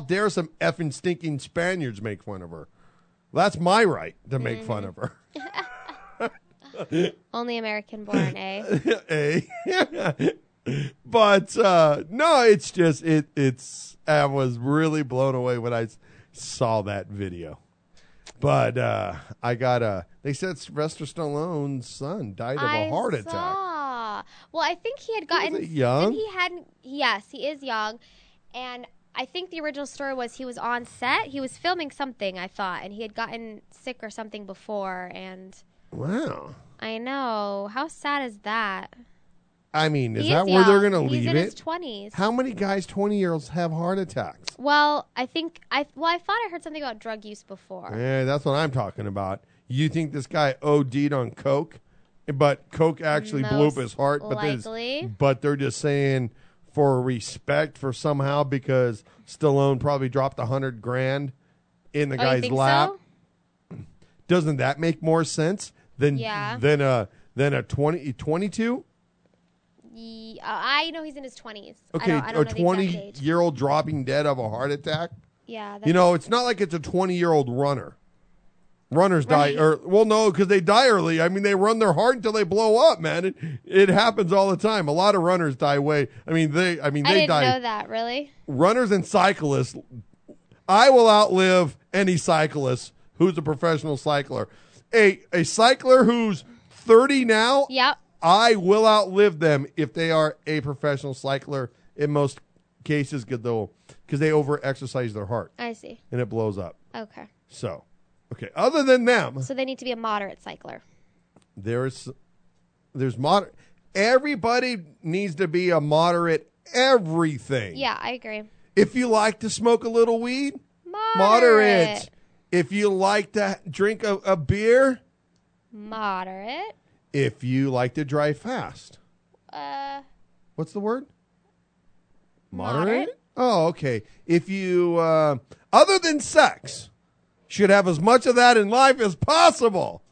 dare some effing stinking Spaniards make fun of her? That's my right to make fun of her. Only American born, eh? But no, it's just I was really blown away when I saw that video. But they said Sylvester Stallone's son died of a heart attack. Well, I think he had gotten... Was it young? Yes, he is young. And I think the original story was he was on set. He was filming something, I thought, and he had gotten sick or something before. And wow. I know. How sad is that? I mean, is that where they're going to leave it? He's in his 20s. How many guys 20-year-olds have heart attacks? Well, I thought I heard something about drug use before. Yeah, that's what I'm talking about. You think this guy OD'd on coke, but coke actually blew up his heart? But they're just saying for respect for somehow because Stallone probably dropped $100,000 in the guy's lap. So? Doesn't that make more sense than Yeah. than a 22. I know he's in his 20s. Okay, I don't a know the exact age. 20-year-old dropping dead of a heart attack. Yeah. It's not like it's a 20-year-old runner. Runners Right. die, no, because they die early. I mean, they run their heart until they blow up, man. It happens all the time. A lot of runners die way. I didn't know that, really. Runners and cyclists. I will outlive any cyclist who's a professional cycler. A cycler who's 30 now. Yep. I will outlive them if they are a professional cycler. In most cases, because they over-exercise their heart. I see. And it blows up. Okay. So, okay. Other than them, So they need to be a moderate cycler. there's moderate. Everybody needs to be a moderate everything. Yeah, I agree. If you like to smoke a little weed, Moderate. If you like to drink a beer, Moderate. if you like to drive fast. What's the word? Moderate. Oh, okay. If you, other than sex, should have as much of that in life as possible.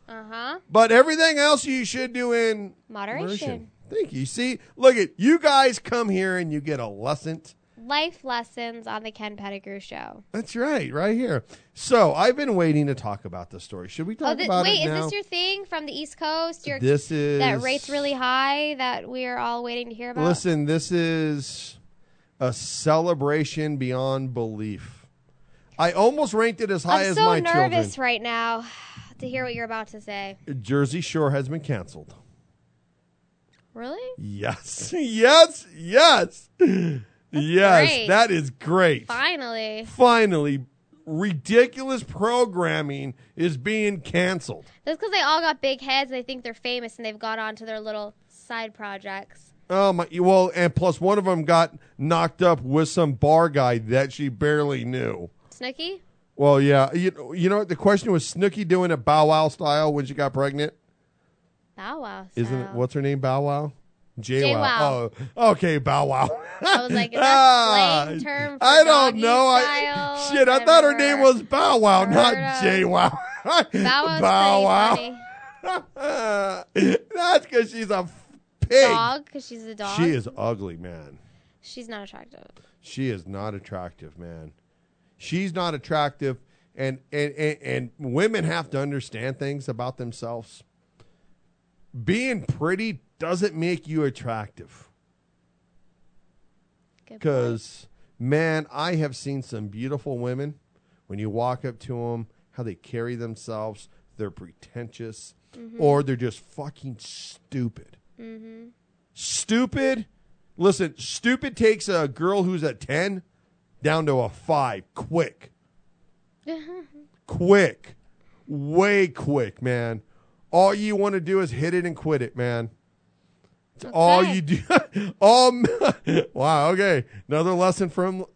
But everything else you should do in Moderation. Thank you. See, look at you guys come here and you get a lesson. Life lessons on the Ken Pettigrew Show. That's right here. So I've been waiting to talk about this story. Should we talk about it now? Is this your thing from the East Coast? This is that rate's really high that we're all waiting to hear about. Listen, this is a celebration beyond belief. I almost ranked it as high as my children. I'm so nervous right now to hear what you're about to say. Jersey Shore has been canceled. Really? Yes. Yes. Great. That is great. Finally, ridiculous programming is being canceled. That's because they all got big heads and they think they're famous and they've gone on to their little side projects. Oh my! Well, and plus one of them got knocked up with some bar guy that she barely knew. Snooki? Well, yeah. You know, the question was Snooki doing it Bow Wow style when she got pregnant? Bow Wow style. Isn't it? What's her name? Bow Wow? J-Wow. Oh, okay, Bow Wow. I was like, is that slang term for I don't know. I thought her name was Bow Wow, not J-Wow. Bow Wow's Wow. That's because she's a pig. Dog? Because she's a dog? She is ugly, man. She's not attractive. She is not attractive, man. She's not attractive, and women have to understand things about themselves. Being pretty doesn't make you attractive. Because, man, I have seen some beautiful women. When you walk up to them, how they carry themselves, they're pretentious, or they're just fucking stupid. Stupid. Listen, stupid takes a girl who's at 10 down to a 5. Quick. Quick. Way quick, man. All you want to do is hit it and quit it, man. Okay. All you do. Wow. Okay. Another lesson from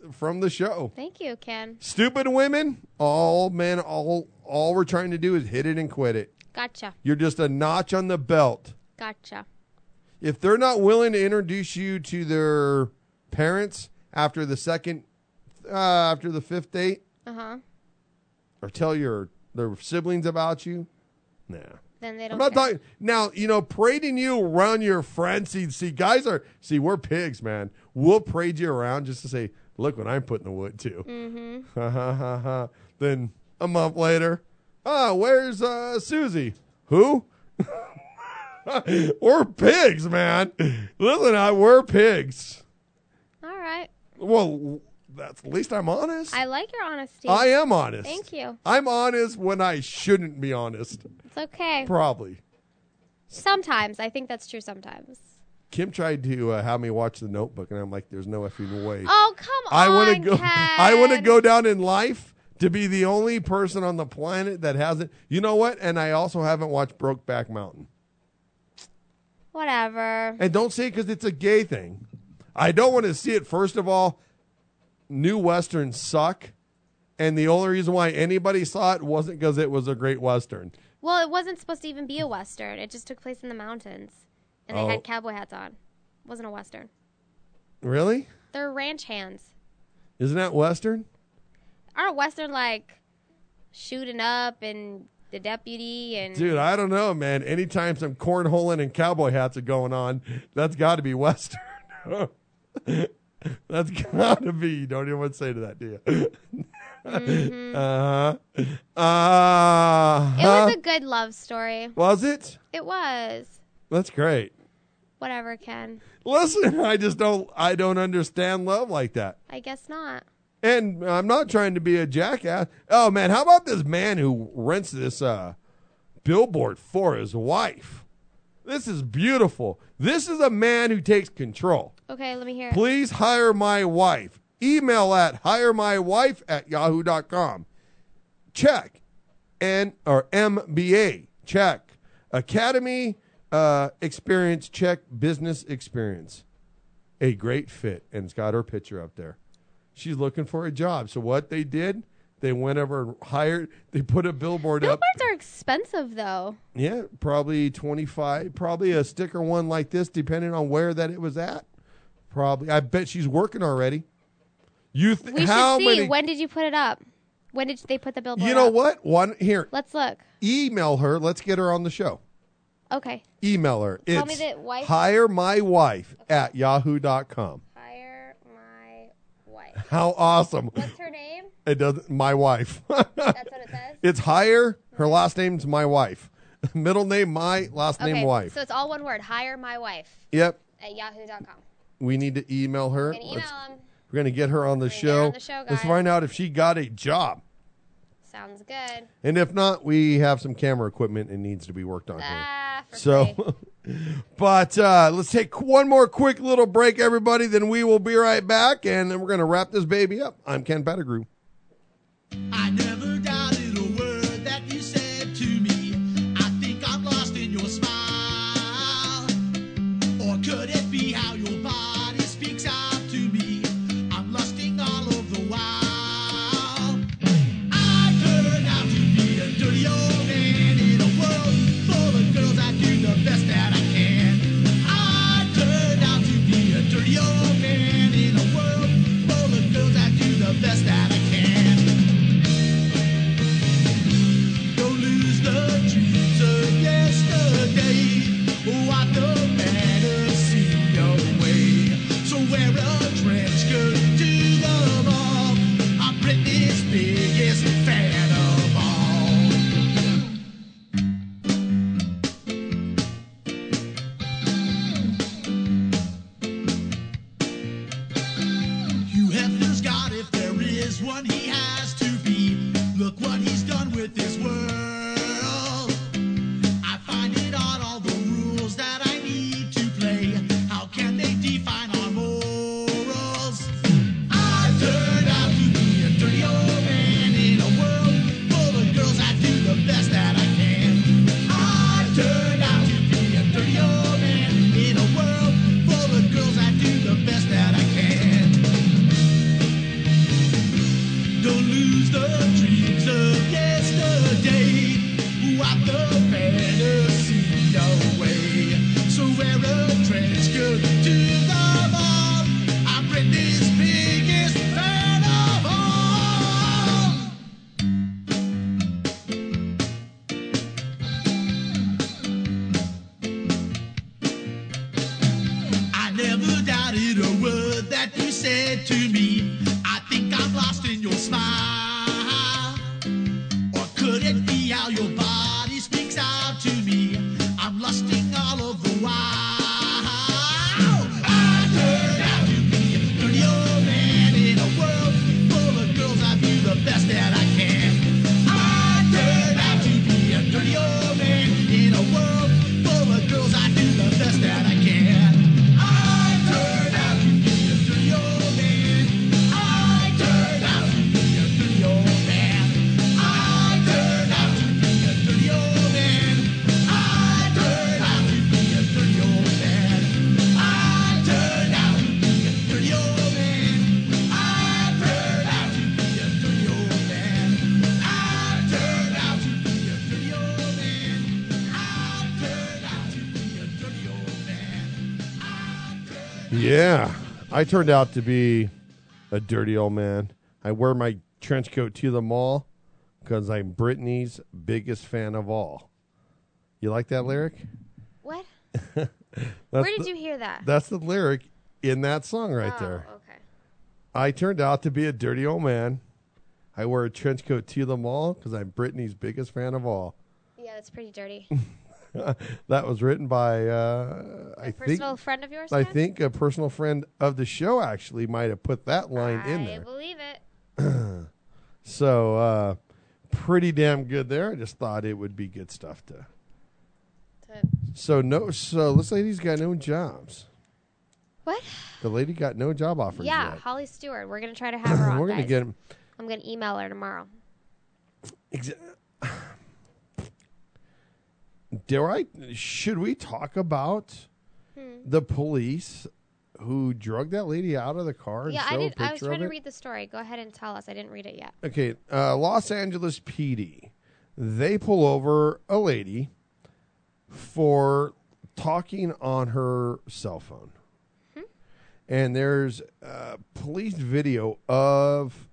the show. Thank you, Ken. Stupid women. All men. All we're trying to do is hit it and quit it. Gotcha. You're just a notch on the belt. Gotcha. If they're not willing to introduce you to their parents after the fifth date, or tell their siblings about you, nah. Then they don't. I'm not talking now. Parading you around your friends. See, guys we're pigs, man. We'll parade you around just to say, look what I'm putting the wood to. Then a month later, where's Susie? Who? We're pigs, man. Listen, we're pigs. All right. Well, at least I'm honest. I like your honesty. I am honest. Thank you. I'm honest when I shouldn't be honest. It's okay. Probably. Sometimes. I think that's true sometimes. Kim tried to have me watch The Notebook, and I'm like, there's no effing way. Oh, come on, Ken. I want to go down in life to be the only person on the planet that hasn't. You know what? And I also haven't watched Brokeback Mountain. Whatever. And don't say it because it's a gay thing. I don't want to see it. First of all, new Westerns suck. And the only reason why anybody saw it wasn't because it was a great Western. Well, it wasn't supposed to even be a Western. It just took place in the mountains. And they had cowboy hats on. It wasn't a Western. Really? They're ranch hands. Isn't that Western? Aren't Western like shooting up and the deputy and. Dude, I don't know, man. Anytime some cornholing and cowboy hats are going on, that's got to be Western. That's got to be. You don't even want to say to that, do you? Mm-hmm. It was a good love story. Was it? It was. That's great. Whatever, Ken. Listen, I don't understand love like that. I guess not. And I'm not trying to be a jackass. Oh, man, how about this man who rents this billboard for his wife? This is beautiful. This is a man who takes control. Okay, let me hear it. Please hire my wife. Email at hiremywife@yahoo.com. Check. Or MBA. Check. Academy experience. Check. Business experience. A great fit. And it's got her picture up there. She's looking for a job. So what they did, they went over and hired, they put a billboard up. Billboards are expensive, though. Yeah, probably 25, probably a sticker one like this, depending on where that it was at. Probably. I bet she's working already. We should see. When did you put it up? When did they put the billboard up? You know what? Here. Let's look. Email her. Let's get her on the show. Okay. Email her. Tell me the wife. hiremywife@yahoo.com. Hire my wife. How awesome. What's her name? It doesn't. My wife. That's what it says? It's hire. Her last name's my wife. Middle name my, last name wife. So it's all one word. Hire my wife. Yep. At yahoo.com. We need to email her. We're going to email him. We're going to get her on the show. Let's find out if she got a job. Sounds good. And if not, we have some camera equipment and needs to be worked on here. But let's take one more quick little break, everybody. Then we will be right back, and then we're going to wrap this baby up. I'm Ken Pettigrew. I never doubted a word that you said to me. I think I'm lost in your smile. Or could it be how your body speaks out to me? I'm lusting all of the while. I turned out to be a dirty old man in a world full of girls that do the best that I can. I turned out to be a dirty old man in a world full of girls that do the best that I can. Don't lose the dreams of yesterday. What the fantasy away. So wear a trench coat to the ball. I'm Britney's biggest fan of all. You Hefner's God, if there is one, he has to be. Look what he's done with this world. I find it odd, all the rules that I need to play. How can they define our morals? I turned out to be a dirty old man in a world full of girls that do the best that I can. I turned out to be a dirty old man in a world full of girls that do the best that I can. Don't lose the dreams of yesterday. Wipe the fantasy away. So wear a trench coat to the ball. I'm Britney's biggest fan of all. I never doubted a word that you said to me. I think I'm lost in your smile. Or could it be how your body speaks out to me? I'm lusting all of the while. I turned out to be a dirty old man in a world full of girls. I do the best that I can. I turned out to be a dirty old man in a world full of girls. I do the best that I can. I turned out to be a dirty old man. I turned out to be a dirty old man. I turned out to be a dirty old man. I turned out to be a dirty old man. I turned out to be a dirty old man. I turned out to be a dirty old man. I turned out to be a dirty old man. I turned out to be a dirty old man. Yeah, I turned out to be a dirty old man. I wear my trench coat to the mall because I'm Britney's biggest fan of all. You like that lyric? What? Where did you hear that? That's the lyric in that song right there. Okay. I turned out to be a dirty old man. I wear a trench coat to the mall because I'm Britney's biggest fan of all. Yeah, that's pretty dirty. That was written by a personal friend of yours? I think a personal friend of the show actually might have put that line in there. I believe it. So pretty damn good there. I just thought it would be good stuff to. So this lady's got no jobs. What? The lady got no job offers Yeah, yet. Holly Stewart. We're gonna try to have her on. We're gonna get him. I'm gonna email her tomorrow. Should we talk about the police who drugged that lady out of the car? Yeah, and I did. I was picture trying of to it? read the story. Go ahead and tell us. I didn't read it yet. Okay, Los Angeles PD. They pull over a lady for talking on her cell phone. And there's police video of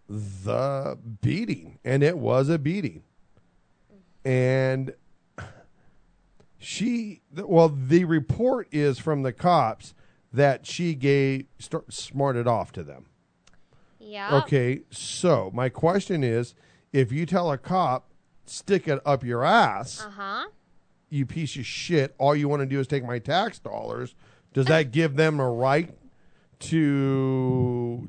the beating, and it was a beating. And the report is from the cops that she smarted off to them. Yeah. Okay, so my question is, if you tell a cop, stick it up your ass, you piece of shit, all you want to do is take my tax dollars, does that give them a right to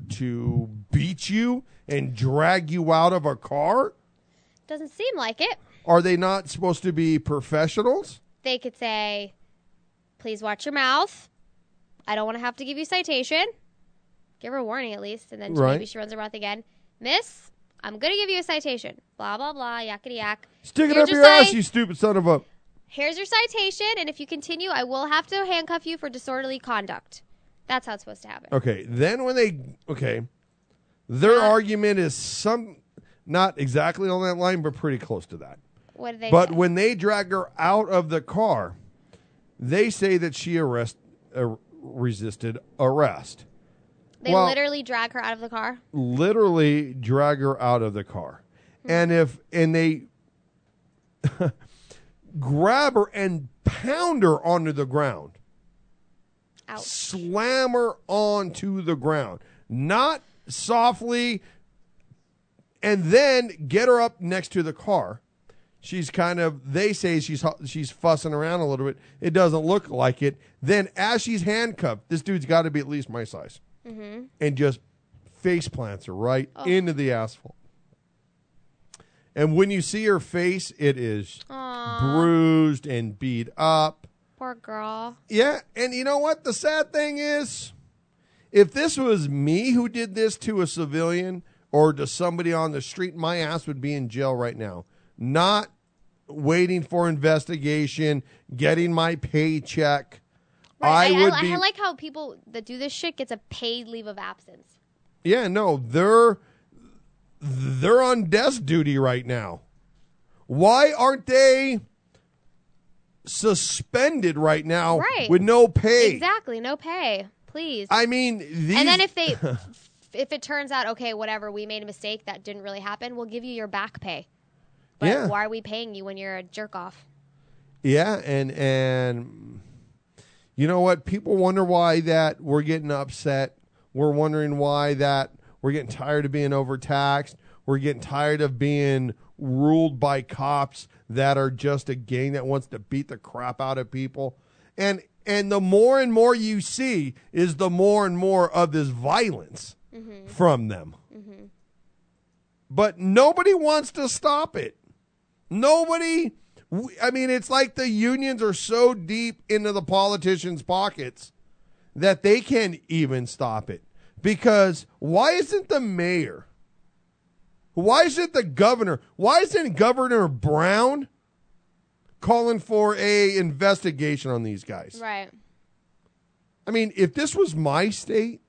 beat you and drag you out of a car? Doesn't seem like it. Are they not supposed to be professionals? They could say, please watch your mouth. I don't want to have to give you a citation. Give her a warning at least, and then maybe she runs her mouth again. Miss, I'm going to give you a citation. Blah, blah, blah, yakety yak. Stick it up your ass, you stupid son of a... Here's your citation, and if you continue, I will have to handcuff you for disorderly conduct. That's how it's supposed to happen. Okay, then when their argument is not exactly on that line, but pretty close to that. What did they But say? when they drag her out of the car, they say that she resisted arrest. They literally drag her out of the car? Literally drag her out of the car. And they grab her and pound her onto the ground. Ouch. Slam her onto the ground. Not softly, and then get her up next to the car. She's they say she's fussing around a little bit. It doesn't look like it. Then as she's handcuffed, this dude's got to be at least my size. And just face plants her right into the asphalt. And when you see her face, it is bruised and beat up. Poor girl. Yeah, and you know what? The sad thing is, if this was me who did this to a civilian or to somebody on the street, my ass would be in jail right now. Not waiting for investigation, getting my paycheck. Right. I like how people that do this shit gets a paid leave of absence. Yeah, no, they're on desk duty right now. Why aren't they suspended right now with no pay? Exactly, no pay. Please. I mean, and then if it turns out, okay, whatever, we made a mistake, that didn't really happen, we'll give you your back pay. But why are we paying you when you're a jerk off? Yeah, and you know what? People wonder why that we're getting upset. We're wondering why that we're getting tired of being overtaxed. We're getting tired of being ruled by cops that are just a gang that wants to beat the crap out of people. And the more and more you see is the more and more of this violence from them. But nobody wants to stop it. Nobody. I mean, it's like the unions are so deep into the politicians' pockets that they can't even stop it. Because why isn't the mayor? Why isn't the governor? Why isn't Governor Brown calling for a investigation on these guys? Right. I mean, if this was my state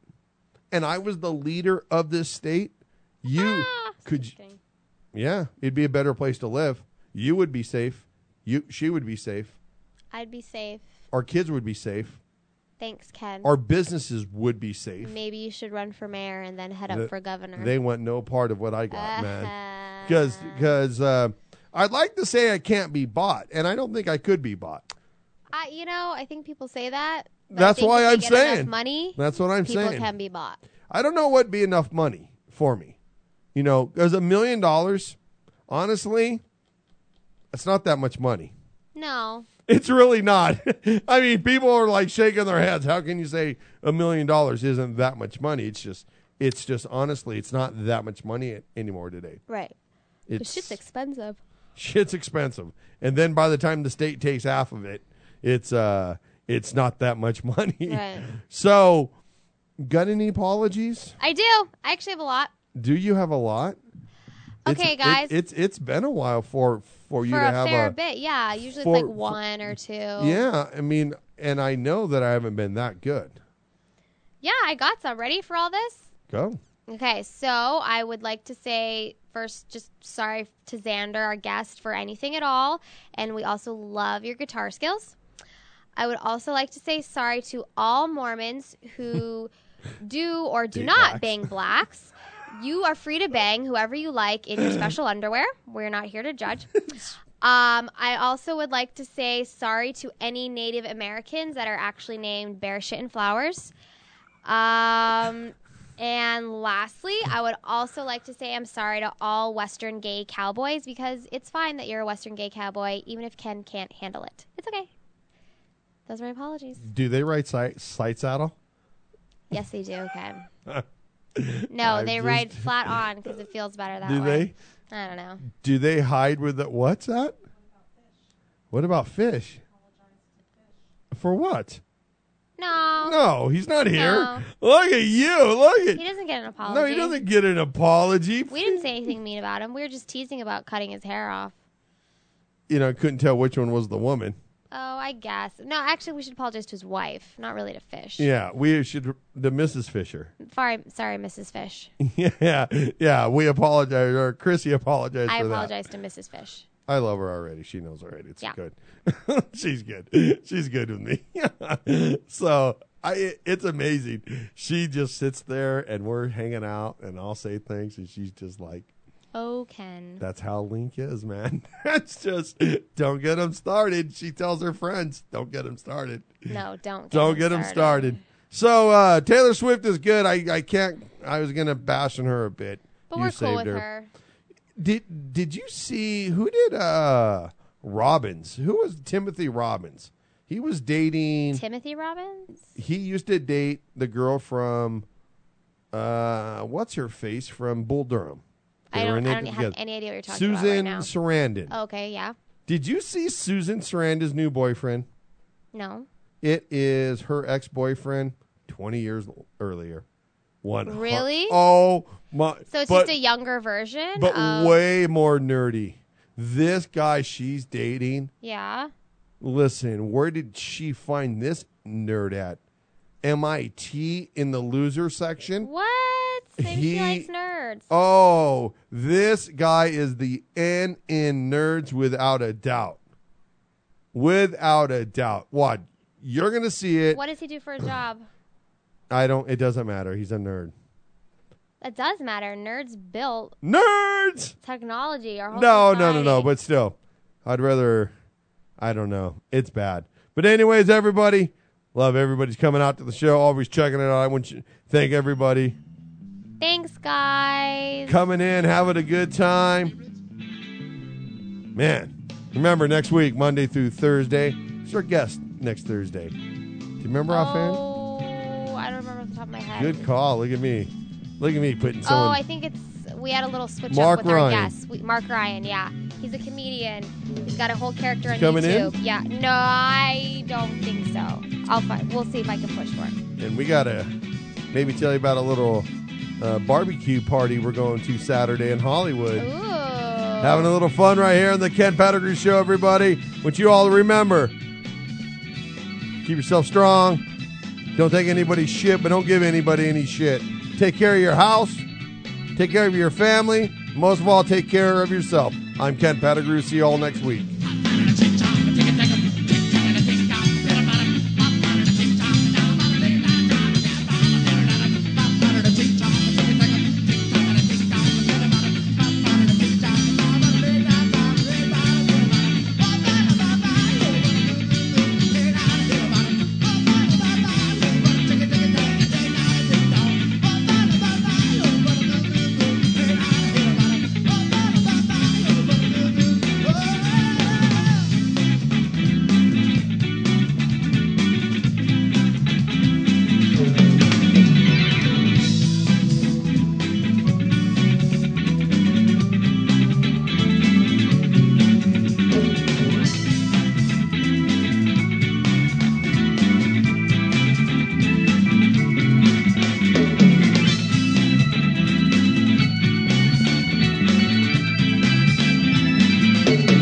and I was the leader of this state, yeah, it'd be a better place to live. You would be safe. She would be safe. I'd be safe. Our kids would be safe. Thanks, Ken. Our businesses would be safe. Maybe you should run for mayor and then head up for governor. They want no part of what I got, man. Because I'd like to say I can't be bought, and I don't think I could be bought. I think people say that. But That's why I'm saying. Enough money. That's what I'm saying. People can be bought. I don't know what'd be enough money for me. There's $1 million. Honestly, it's not that much money. No. It's really not. I mean, people are like shaking their heads. How can you say $1 million isn't that much money? It's just honestly, it's not that much money anymore today. Right. But shit's expensive. Shit's expensive. And then by the time the state takes half of it, it's not that much money. Right. So, got any apologies? I do. I actually have a lot. Do you have a lot? Okay, guys. It's been a while for you to have a fair bit. Yeah, usually it's like one or two. Yeah, I mean, and I know that I haven't been that good. Yeah, I got some. Ready for all this? Go. Okay, so I would like to say first, just sorry to Xander, our guest, for anything at all, and we also love your guitar skills. I would also like to say sorry to all Mormons who do or do not bang blacks. You are free to bang whoever you like in your special underwear. We're not here to judge. I also would like to say sorry to any Native Americans that are actually named Bear Shit and Flowers. And lastly, I would also like to say I'm sorry to all Western gay cowboys, because it's fine that you're a Western gay cowboy, even if Ken can't handle it. It's okay. Those are my apologies. Do they ride sight saddle? Yes, they do, Ken. No, they ride flat on because it feels better that way. Do they? I don't know. Do they hide with the... What's that? What about fish? For what? No, he's not here. No. Look at you. Look at... He doesn't get an apology. No, he doesn't get an apology. We didn't say anything mean about him. We were just teasing about cutting his hair off. Couldn't tell which one was the woman. Oh, I guess. No, actually, we should apologize to his wife, not really to Fish. Yeah, we should... To Mrs. Fisher. Sorry, Mrs. Fish. Yeah, we apologize. Or Chrissy apologized for that. I apologize to Mrs. Fish. I love her already. She knows already. It's good. She's good. She's good with me. So it's amazing. She just sits there and we're hanging out and I'll say things and she's just like, "Oh, Ken." That's how Link is, man. That's just, don't get him started. She tells her friends, don't get him started. No, don't get him started. So Taylor Swift is good. I was going to bash on her a bit. But we're cool with her. Did you see who did Robbins? Who was Timothy Robbins? He was dating Timothy Robbins? He used to date the girl from what's her face from Bull Durham. I don't have any idea what you're talking about right now. Susan Sarandon. Oh, okay, yeah. Did you see Susan Sarandon's new boyfriend? No. It is her ex-boyfriend 20 years earlier. Really? Oh my! So it's just a younger version, but way more nerdy. This guy she's dating. Yeah. Listen, where did she find this nerd at? MIT in the loser section. What? Maybe he likes nerds. Oh, this guy is the N in nerds without a doubt. Without a doubt. What? You're gonna see it. What does he do for a job? It doesn't matter. He's a nerd. It does matter. Nerds built technology. Our whole society. No. But still, I'd rather. I don't know. It's bad. But anyways, everybody, love everybody's coming out to the show. Always checking it out. I want to thank everybody. Thanks, guys. Coming in, having a good time. Man, remember next week, Monday through Thursday. Who's our guest next Thursday? Do you remember offhand? I don't remember off the top of my head. Good call. Look at me. Putting someone. Oh, I think we had a little switch Mark up with Ryan. our guest. Mark Ryan, yeah. He's a comedian. He's got a whole character on coming YouTube. In? Yeah. No, I don't think so. We'll see if I can push for it. And we got to maybe tell you about a little barbecue party we're going to Saturday in Hollywood. Ooh. Having a little fun right here on the Ken Pettigrew Show, everybody. Want you all to remember, keep yourself strong. Don't take anybody's shit, but don't give anybody any shit. Take care of your house. Take care of your family. Most of all, take care of yourself. I'm Ken Pettigrew. See you all next week. Thank you.